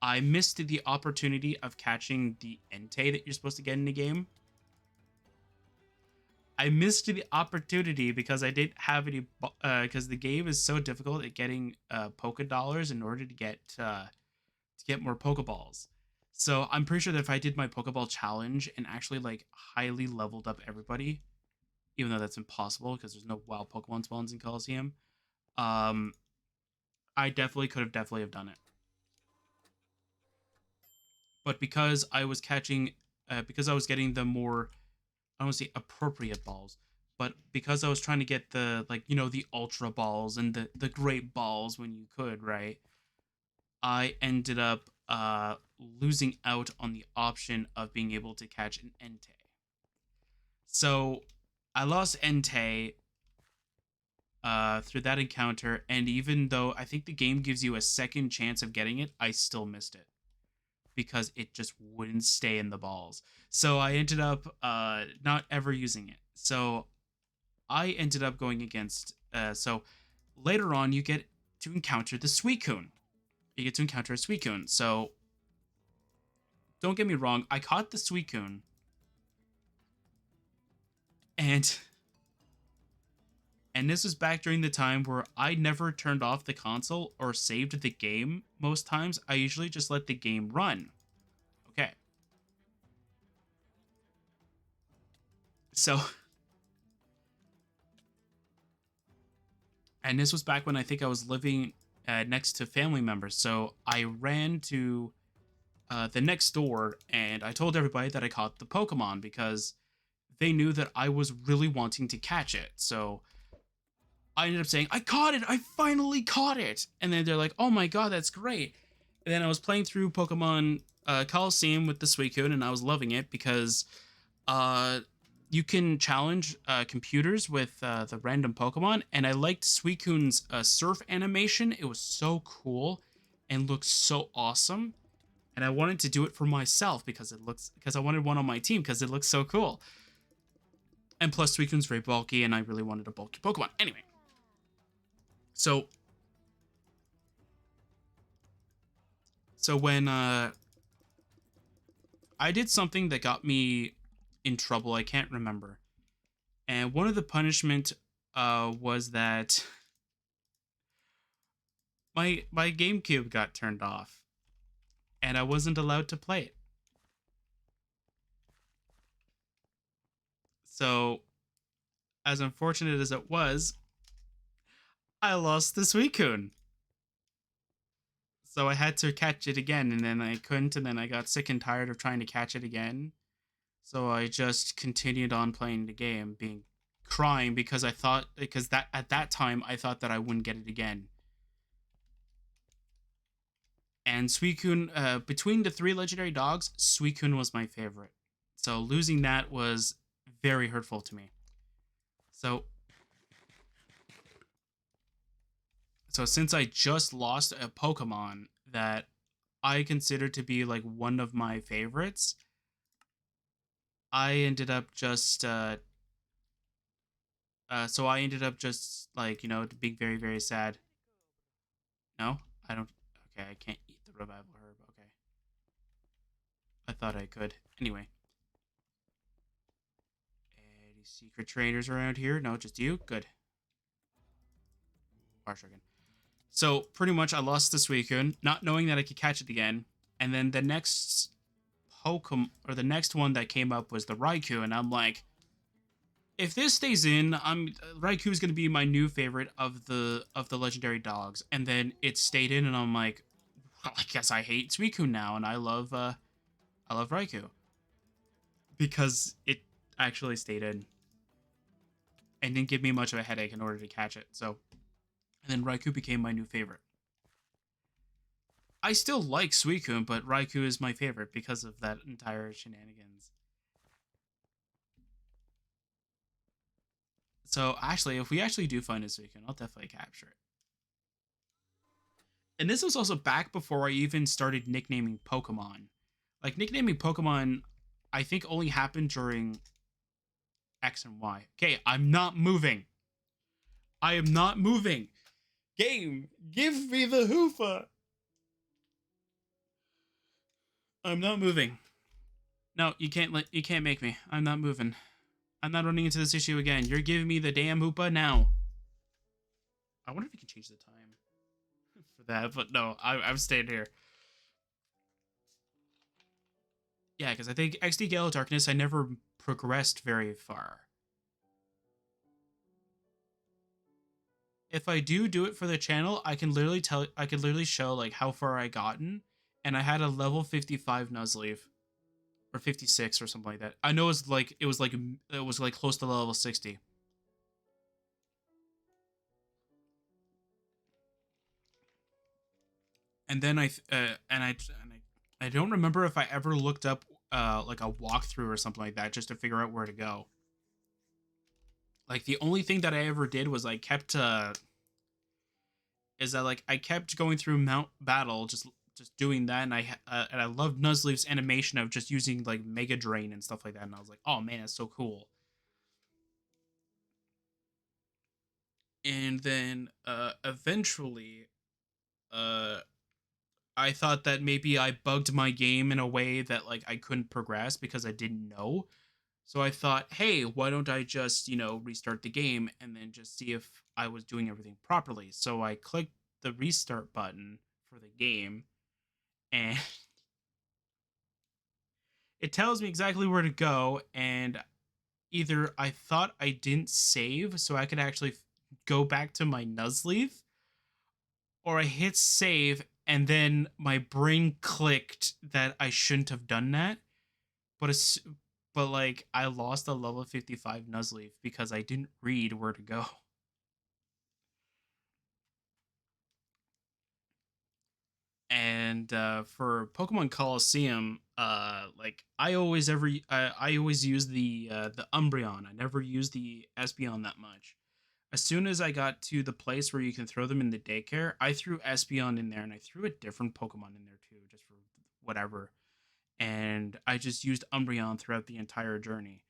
I missed the opportunity of catching the Entei that you're supposed to get in the game. I missed the opportunity because I didn't have any because the game is so difficult at getting Poké Dollars in order to get more Pokeballs. So I'm pretty sure that if I did my Pokeball challenge and actually like highly leveled up everybody, even though that's impossible because there's no wild Pokemon spawns in Coliseum, um, I definitely have done it. But because I was getting the more I don't want to say appropriate balls, but because I was trying to get the like the ultra balls and the great balls when you could, right? I ended up losing out on the option of being able to catch an Entei. So I lost Entei through that encounter, and even though I think the game gives you a second chance of getting it, I still missed it because it just wouldn't stay in the balls. So I ended up not ever using it. So I ended up going against. So later on, you get to encounter the Suicune. You get to encounter a Suicune. So don't get me wrong, I caught the Suicune, and this was back during the time where I never turned off the console or saved the game. Most times, I usually just let the game run. Okay, so and this was back when I think I was living next to family members. So I ran to the next door and I told everybody that I caught the Pokemon because they knew that I was really wanting to catch it. So I ended up saying, I caught it! I finally caught it! And then they're like, oh my god, that's great. And then I was playing through Pokemon Coliseum with the Suicune and I was loving it because uh, you can challenge computers with the random Pokemon. And I liked Suicune's surf animation. It was so cool and looked so awesome. And I wanted to do it for myself because I wanted one on my team because it looks so cool. And plus, Suicune's very bulky, and I really wanted a bulky Pokemon. Anyway, so when I did something that got me in trouble, I can't remember, and one of the punishment was that my GameCube got turned off, and I wasn't allowed to play it. So, as unfortunate as it was, I lost the Suicune. So I had to catch it again, and then I couldn't, and then I got sick and tired of trying to catch it again. So I just continued on playing the game, being crying because that at that time I thought that I wouldn't get it again. And Suicune, between the three legendary dogs, Suicune was my favorite. So losing that was very hurtful to me. So since I just lost a Pokemon that I consider to be like one of my favorites, I ended up just so I ended up just like being very very sad. No, I don't. Okay, I can't eat the revival herb. Okay, I thought I could. Anyway, any secret trainers around here? No, just you. Good. Marshagan. So pretty much, I lost this weekend, not knowing that I could catch it again, and then the next Pokemon or the next one that came up was the Raikou, and I'm like, if this stays in, I'm Raikou is gonna be my new favorite of the legendary dogs, and then it stayed in, and I'm like, well, I guess I hate Suicune now, and I love Raikou because it actually stayed in and didn't give me much of a headache in order to catch it. So, and then Raikou became my new favorite. I still like Suicune, but Raikou is my favorite because of that entire shenanigans. So actually, if we actually do find a Suicune, I'll definitely capture it. And this was also back before I even started nicknaming Pokemon. Like nicknaming Pokemon, I think only happened during X and Y. Okay, I'm not moving. I am not moving. Game, give me the Hoofa. I'm not moving. No, you can't make me. I'm not moving. I'm not running into this issue again. You're giving me the damn Hoopa now. I wonder if we can change the time for that, but no, I'm staying here. Yeah, because I think XD Gale Darkness, I never progressed very far. If I do it for the channel, I can literally show like how far I gotten, and I had a level 55 Nuzleaf or 56 or something like that. I know it was like close to level 60. And then I don't remember if I ever looked up like a walkthrough or something like that just to figure out where to go. Like the only thing that I ever did was I kept is that like I kept going through Mount Battle just doing that, and I loved Nuzleaf's animation of just using like Mega Drain and stuff like that, and I was like, oh man, that's so cool. And then eventually uh I thought that maybe I bugged my game in a way that like I couldn't progress because I didn't know. So I thought, hey, why don't I just, restart the game and then just see if I was doing everything properly. So I clicked the restart button for the game, and it tells me exactly where to go. And either I thought I didn't save so I could actually go back to my Nuzleaf, or I hit save and then my brain clicked that I shouldn't have done that. But it's but like I lost a level 55 Nuzleaf because I didn't read where to go. And for Pokemon Coliseum, like I always use the Umbreon. I never use the Espeon that much. As soon as I got to the place where you can throw them in the daycare, I threw Espeon in there, and I threw a different Pokemon in there too, just for whatever. And I just used Umbreon throughout the entire journey.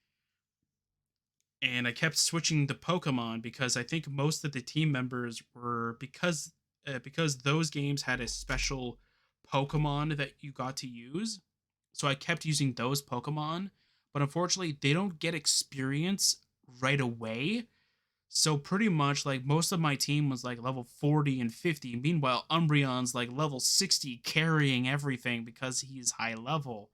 And I kept switching the Pokemon because I think most of the team members were because those games had a special Pokemon that you got to use. So I kept using those Pokemon, but unfortunately they don't get experience right away. So pretty much like most of my team was like level 40 and 50. Meanwhile, Umbreon's like level 60 carrying everything because he's high level.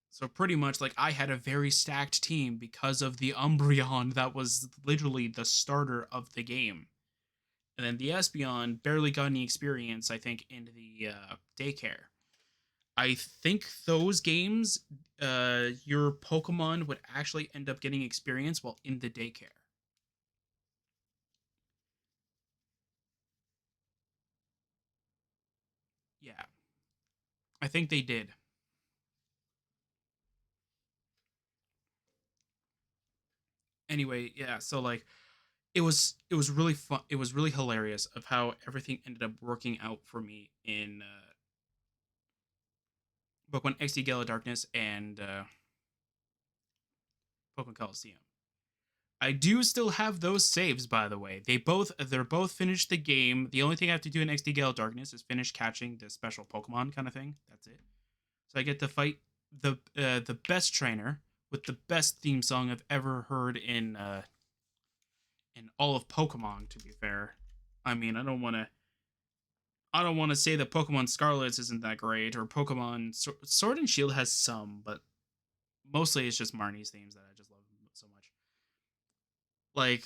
So pretty much like I had a very stacked team because of the Umbreon that was literally the starter of the game. And then the Espeon barely got any experience, I think, in the daycare. I think those games, your Pokemon would actually end up getting experience while in the daycare. Yeah, I think they did. Anyway, yeah, so like it was really fun. It was really hilarious of how everything ended up working out for me Pokemon XD Gala Darkness and Pokemon Coliseum. I do still have those saves, by the way. They're both finished the game. The only thing I have to do in XD Gale Darkness is finish catching the special Pokemon kind of thing. That's it. So I get to fight the best trainer with the best theme song I've ever heard in all of Pokemon. To be fair, I mean I don't want to say that Pokemon Scarlet isn't that great or Pokemon Sword and Shield has some, but mostly it's just Marnie's themes that I just love so much. Like,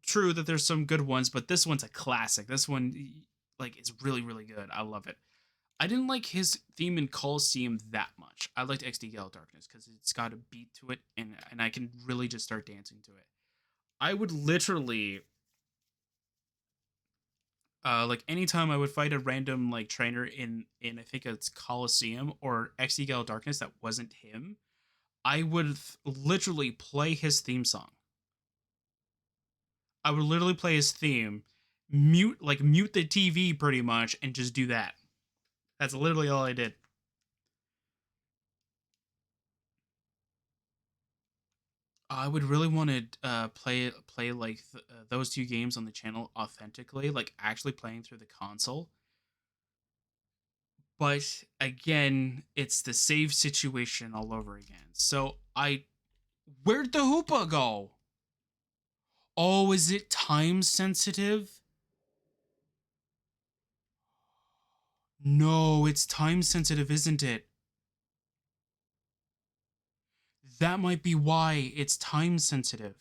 true that there's some good ones, but this one's a classic. This one, like, is really, really good. I love it. I didn't like his theme in Coliseum that much. I liked XD Gale Darkness because it's got a beat to it, and I can really just start dancing to it. I would literally, like, anytime I would fight a random like trainer in I think it's Coliseum or XD Gale Darkness that wasn't him, I would literally play his theme song. I would literally play his theme, mute the TV pretty much, and just do that. That's literally all I did. I would really want to play like those two games on the channel authentically, like actually playing through the console. But again, it's the save situation all over again. So where'd the Hoopa go? Oh, is it time sensitive? No, it's time sensitive, isn't it? That might be why it's time sensitive.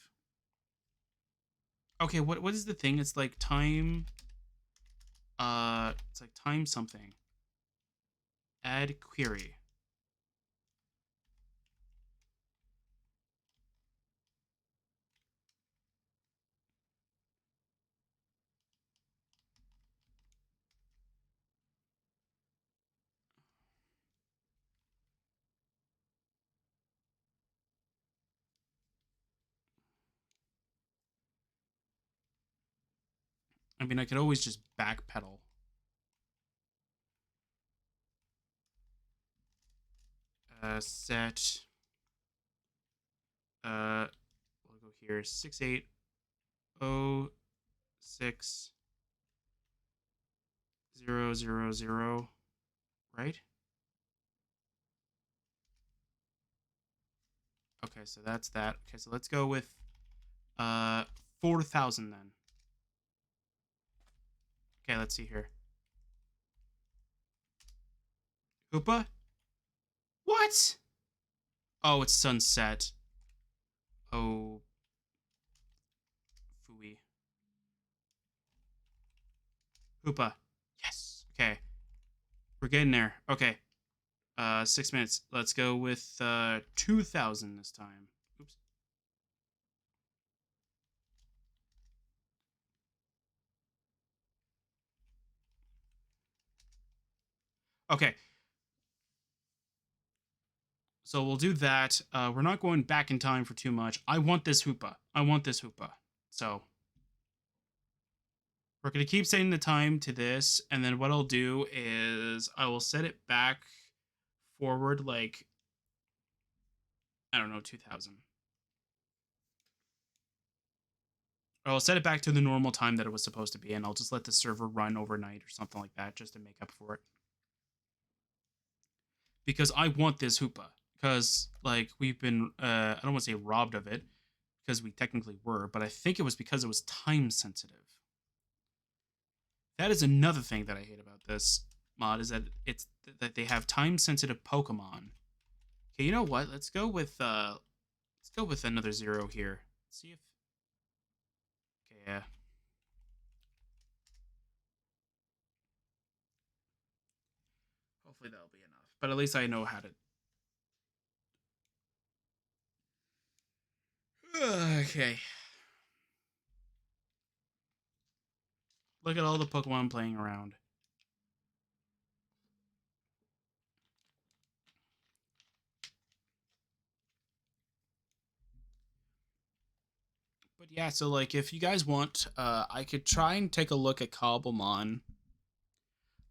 Okay, what is the thing? It's like time. It's like time something. Add query. I mean, I could always just backpedal. Set. We'll go here. 6806000. Right? Okay, so that's that. Okay, so let's go with 4,000 then. Okay, let's see here. Hoopa? What? Oh, it's sunset. Oh, fooey. Hoopa. Yes. Okay. We're getting there. Okay. 6 minutes. Let's go with 2,000 this time. Oops. Okay. So we'll do that. We're not going back in time for too much. I want this Hoopa. I want this Hoopa. So we're going to keep setting the time to this. And then what I'll do is I will set it back forward like, I don't know, 2,000. Or I'll set it back to the normal time that it was supposed to be. And I'll just let the server run overnight or something like that just to make up for it. Because I want this Hoopa. Because, like, we've been, I don't want to say robbed of it, because we technically were, but I think it was because it was time sensitive. That is another thing that I hate about this mod, is that it's that they have time sensitive Pokemon. Okay, you know what? Let's go with another 0 here. Let's see if okay, yeah. Hopefully that'll be enough. But at least I know how to. Okay. Look at all the Pokemon playing around. But yeah, so like if you guys want, I could try and take a look at Cobblemon.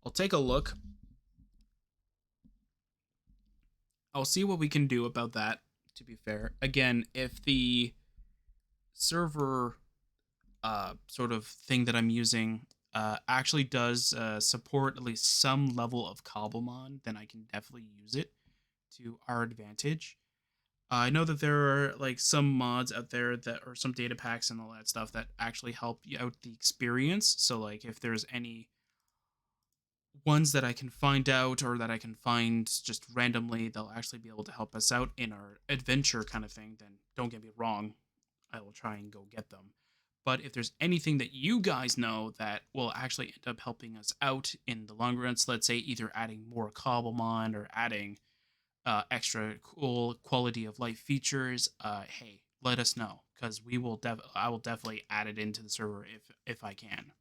I'll take a look. I'll see what we can do about that, to be fair. Again, if the server sort of thing that I'm using actually does support at least some level of Cobblemon, then I can definitely use it to our advantage. I know that there are like some mods out there that or some data packs and all that stuff that actually help you out the experience. So like if there's any ones that I can find out or that I can find just randomly, they'll actually be able to help us out in our adventure kind of thing, then don't get me wrong, I will try and go get them. But if there's anything that you guys know that will actually end up helping us out in the long run, so let's say either adding more Cobblemon or adding extra cool quality of life features, hey, let us know because I will definitely add it into the server if I can.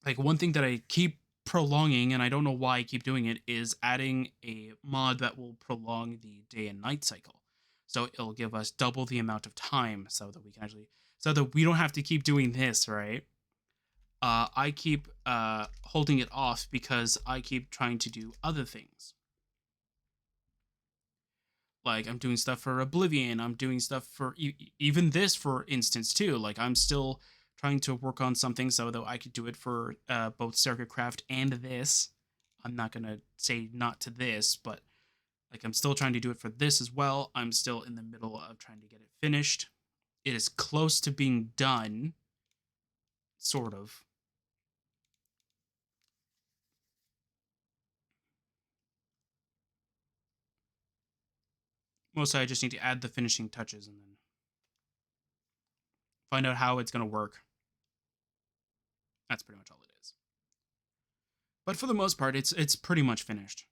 Like one thing that I keep prolonging, and I don't know why I keep doing it, is adding a mod that will prolong the day and night cycle. So it'll give us double the amount of time so that we can actually, so that we don't have to keep doing this, right? I keep holding it off because I keep trying to do other things. Like I'm doing stuff for Oblivion, I'm doing stuff for even this, for instance, too. Like I'm still trying to work on something so that I could do it for both StarCraft and this. I'm not gonna say not to this, but like I'm still trying to do it for this as well. I'm still in the middle of trying to get it finished. It is close to being done, sort of. Mostly, I just need to add the finishing touches and then find out how it's gonna work. That's pretty much all it is. But for the most part, it's pretty much finished.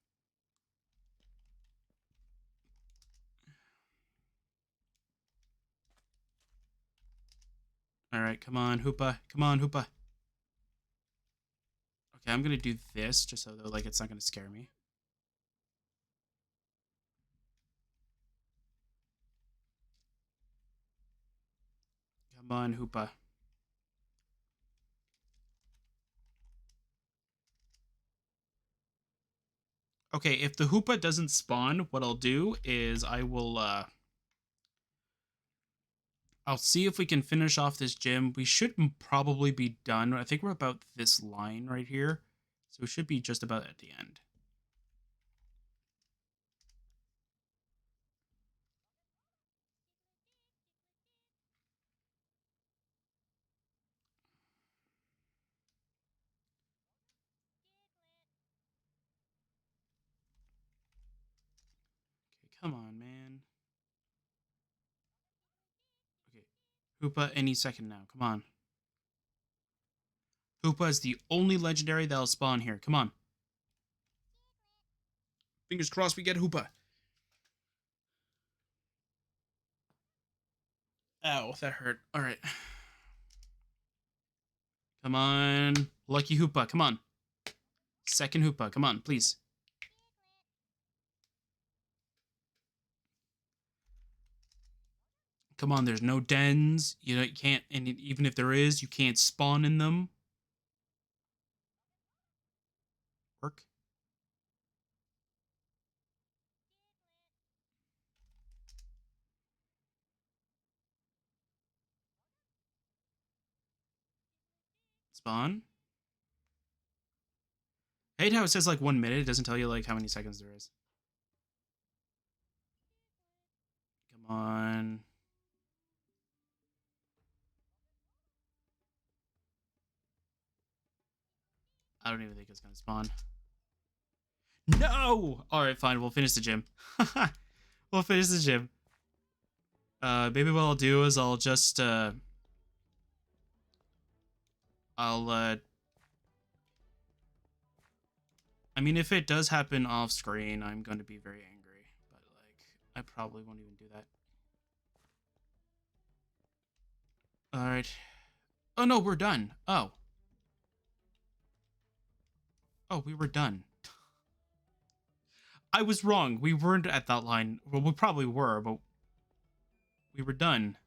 All right, come on, Hoopa. Come on, Hoopa. Okay, I'm gonna do this just so that like it's not gonna scare me. Come on, Hoopa. Okay, if the Hoopa doesn't spawn, what I'll do is I'll see if we can finish off this gym. We should probably be done. I think we're about this line right here. So we should be just about at the end. Okay, come on, man. Okay, Hoopa any second now. Come on. Hoopa is the only legendary that'll spawn here. Come on. Fingers crossed we get Hoopa. Ow, that hurt. All right. Come on. Lucky Hoopa, come on. Second Hoopa, come on, please. Come on, there's no dens. You know, you can't, and even if there is, you can't spawn in them. Work. Spawn. I hate how it says like 1 minute. It doesn't tell you like how many seconds there is. Come on. I don't even think it's gonna spawn. No! Alright, fine. We'll finish the gym. We'll finish the gym. Maybe what I'll do is I'll just, I mean, if it does happen off screen, I'm going to be very angry. But, like, I probably won't even do that. Alright. Oh, no, we're done. Oh. Oh, we were done. I was wrong. We weren't at that line. Well, we probably were, but we were done.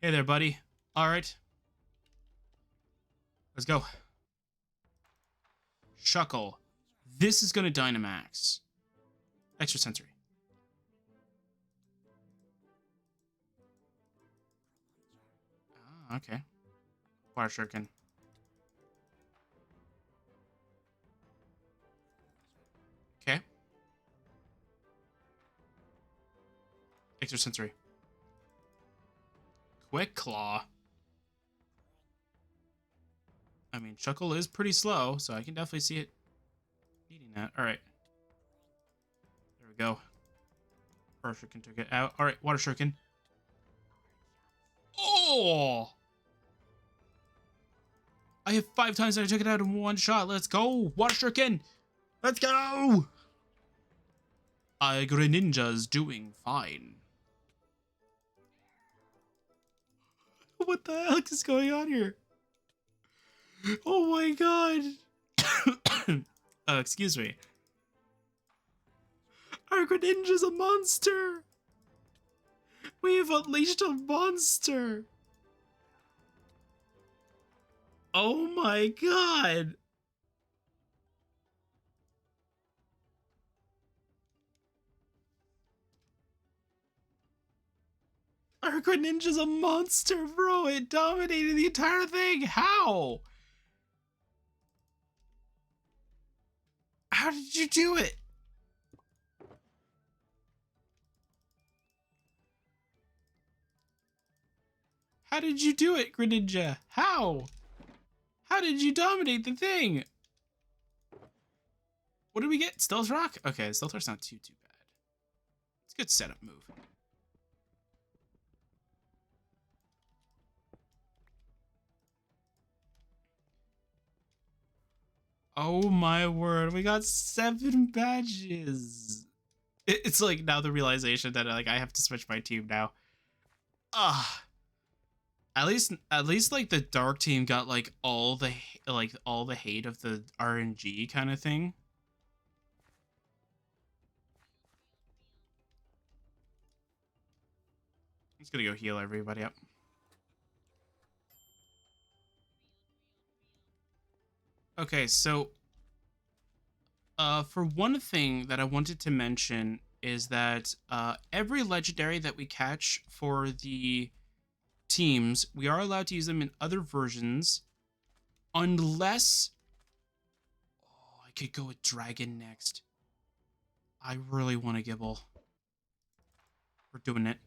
Hey there, buddy. Alright. Let's go. Shuckle. This is going to Dynamax. Extrasensory. Ah, okay. Water Shuriken. Okay. Extrasensory. Quick Claw. I mean, Chuckle is pretty slow, so I can definitely see it needing that. All right. There we go. Water Shuriken took it out. All right, Water Shuriken. Oh! I have 5 times that I took it out in one shot. Let's go. Water Shuriken. Let's go. Greninja's doing fine. What the heck is going on here? Oh my god. Excuse me. Our Greninja's a monster. We've unleashed a monster. Oh my god. Our Greninja's a monster, bro. It dominated the entire thing. How? How did you do it? How did you do it, Greninja? How? How did you dominate the thing? What did we get? Stealth Rock? Okay, Stealth Rock's not too bad. It's a good setup move. Oh my word, we got 7 badges. It's like now the realization that like I have to switch my team now. Ah. At least like the dark team got like all the hate of the RNG kind of thing. I'm just gonna go heal everybody up. Okay, so for one thing that I wanted to mention is that every legendary that we catch for the teams, we are allowed to use them in other versions unless I could go with Dragon next. I really want a Gibble. We're doing it.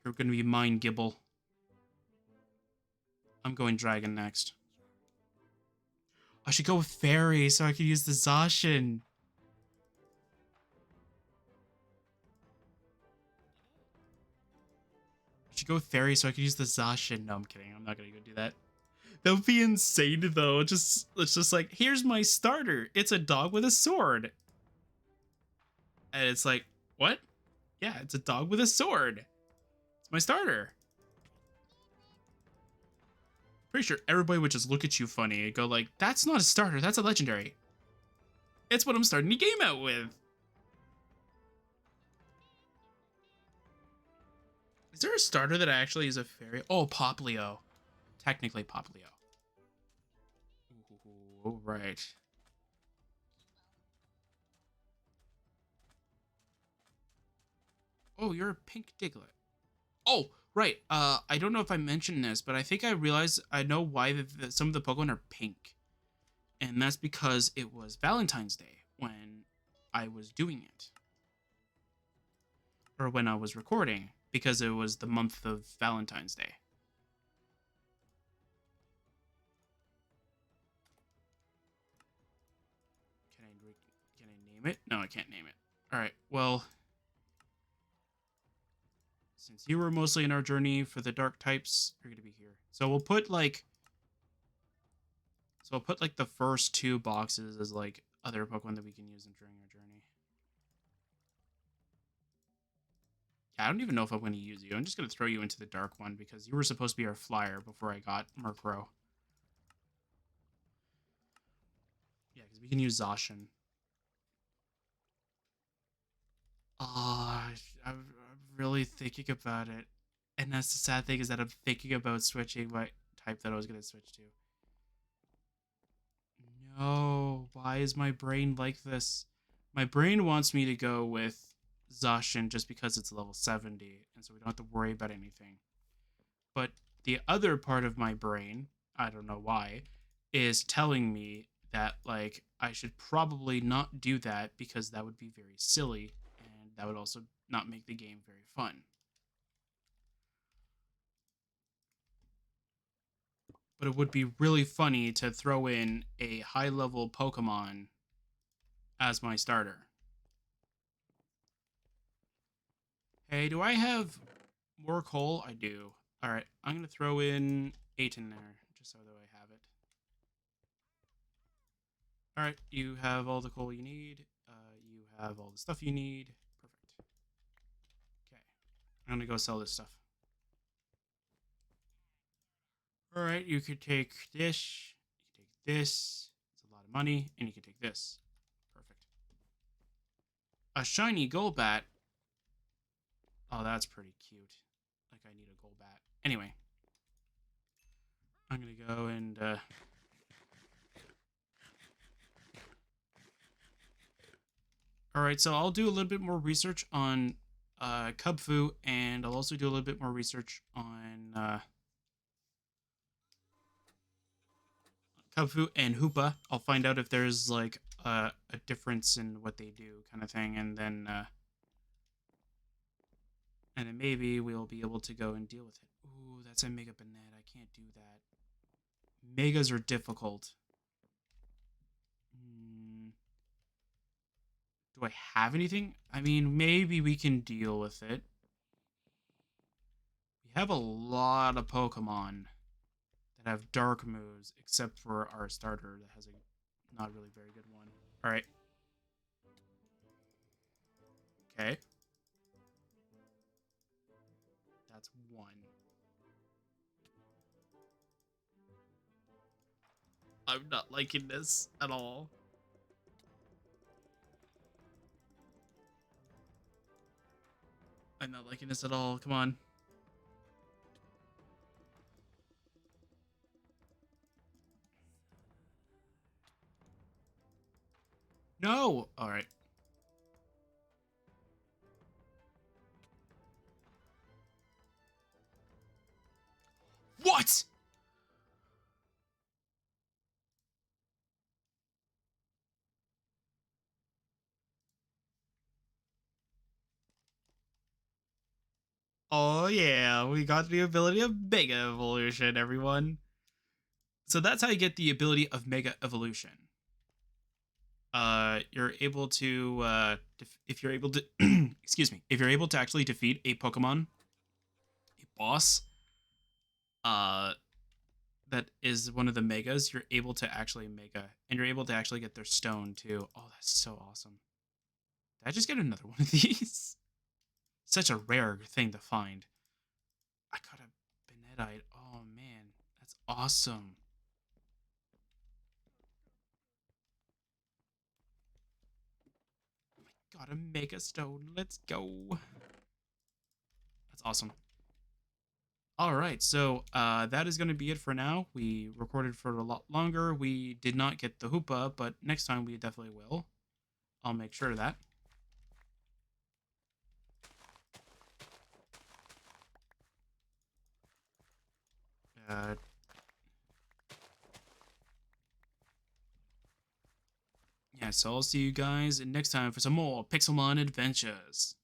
You're gonna be mine, Gibble. I'm going Dragon next. I should go with Fairy so I can use the Zacian. I should go with Fairy so I can use the Zacian. No, I'm kidding. I'm not gonna go do that. That would be insane though. It's just like, here's my starter. It's a dog with a sword. And it's like, what? Yeah, it's a dog with a sword. It's my starter. Pretty sure everybody would just look at you funny and go like, that's not a starter, that's a legendary. It's what I'm starting the game out with. Is there a starter that actually is a fairy? Oh, Poplio. Technically Poplio. Ooh, right. Oh, you're a pink Diglett. Oh, right. I don't know if I mentioned this, but I think I realized I know why some of the Pokemon are pink. And that's because it was Valentine's Day when I was doing it. Or when I was recording, because it was the month of Valentine's Day. Can I name it? No, I can't name it. All right. Well, since you were mostly in our journey for the dark types, you're gonna be here. So we'll put like the first 2 boxes as like other Pokemon that we can use during our journey. Yeah, I don't even know if I'm going to use you. I'm just going to throw you into the dark one because you were supposed to be our flyer before I got Murkrow. Yeah, because we can use Zacian. I'm really thinking about it. And that's the sad thing, is that I'm thinking about switching my type that I was going to switch to. No, why is my brain like this? My brain wants me to go with Zacian just because it's level 70, and so we don't have to worry about anything. But the other part of my brain, I don't know why, is telling me that like I should probably not do that because that would be very silly and that would also not make the game very fun. But it would be really funny to throw in a high level Pokemon as my starter. Hey, do I have more coal? I do. All right, I'm gonna throw in 8 in there just so that I have it. All right, you have all the coal you need. You have all the stuff you need. Perfect. Okay, I'm gonna go sell this stuff. All right, you could take this. You could take this. It's a lot of money, and you can take this. Perfect. A shiny Golbat. Oh, that's pretty cute. Like I need a Golbat. Anyway, I'm gonna go and. All right, so I'll do a little bit more research on Kubfu, and I'll also do a little bit more research on Kubfu and Hoopa. I'll find out if there's like a difference in what they do, kind of thing, and then maybe we'll be able to go and deal with it. Ooh, that's a Mega Banette. I can't do that. Megas are difficult. Do I have anything? I mean, maybe we can deal with it. We have a lot of Pokemon that have dark moves, except for our starter that has a not really very good one. All right. Okay. That's one. I'm not liking this at all. I'm not liking this at all. Come on. No. All right. What? Oh yeah, we got the ability of Mega Evolution, everyone. So that's how you get the ability of Mega Evolution. You're able to if you're able to excuse me, if you're able to actually defeat a Pokemon, a boss, uh that is one of the megas, you're able to actually mega, and you're able to actually get their stone too. Oh, that's so awesome. Did I just get another one of these? Such a rare thing to find. I got a Benedite. Oh man, that's awesome. Got a mega stone. Let's go. That's awesome. All right, so that is going to be it for now. We recorded for a lot longer. We did not get the Hoopa, but next time we definitely will. I'll make sure of that. Uh, yeah, so I'll see you guys next time for some more Pixelmon adventures.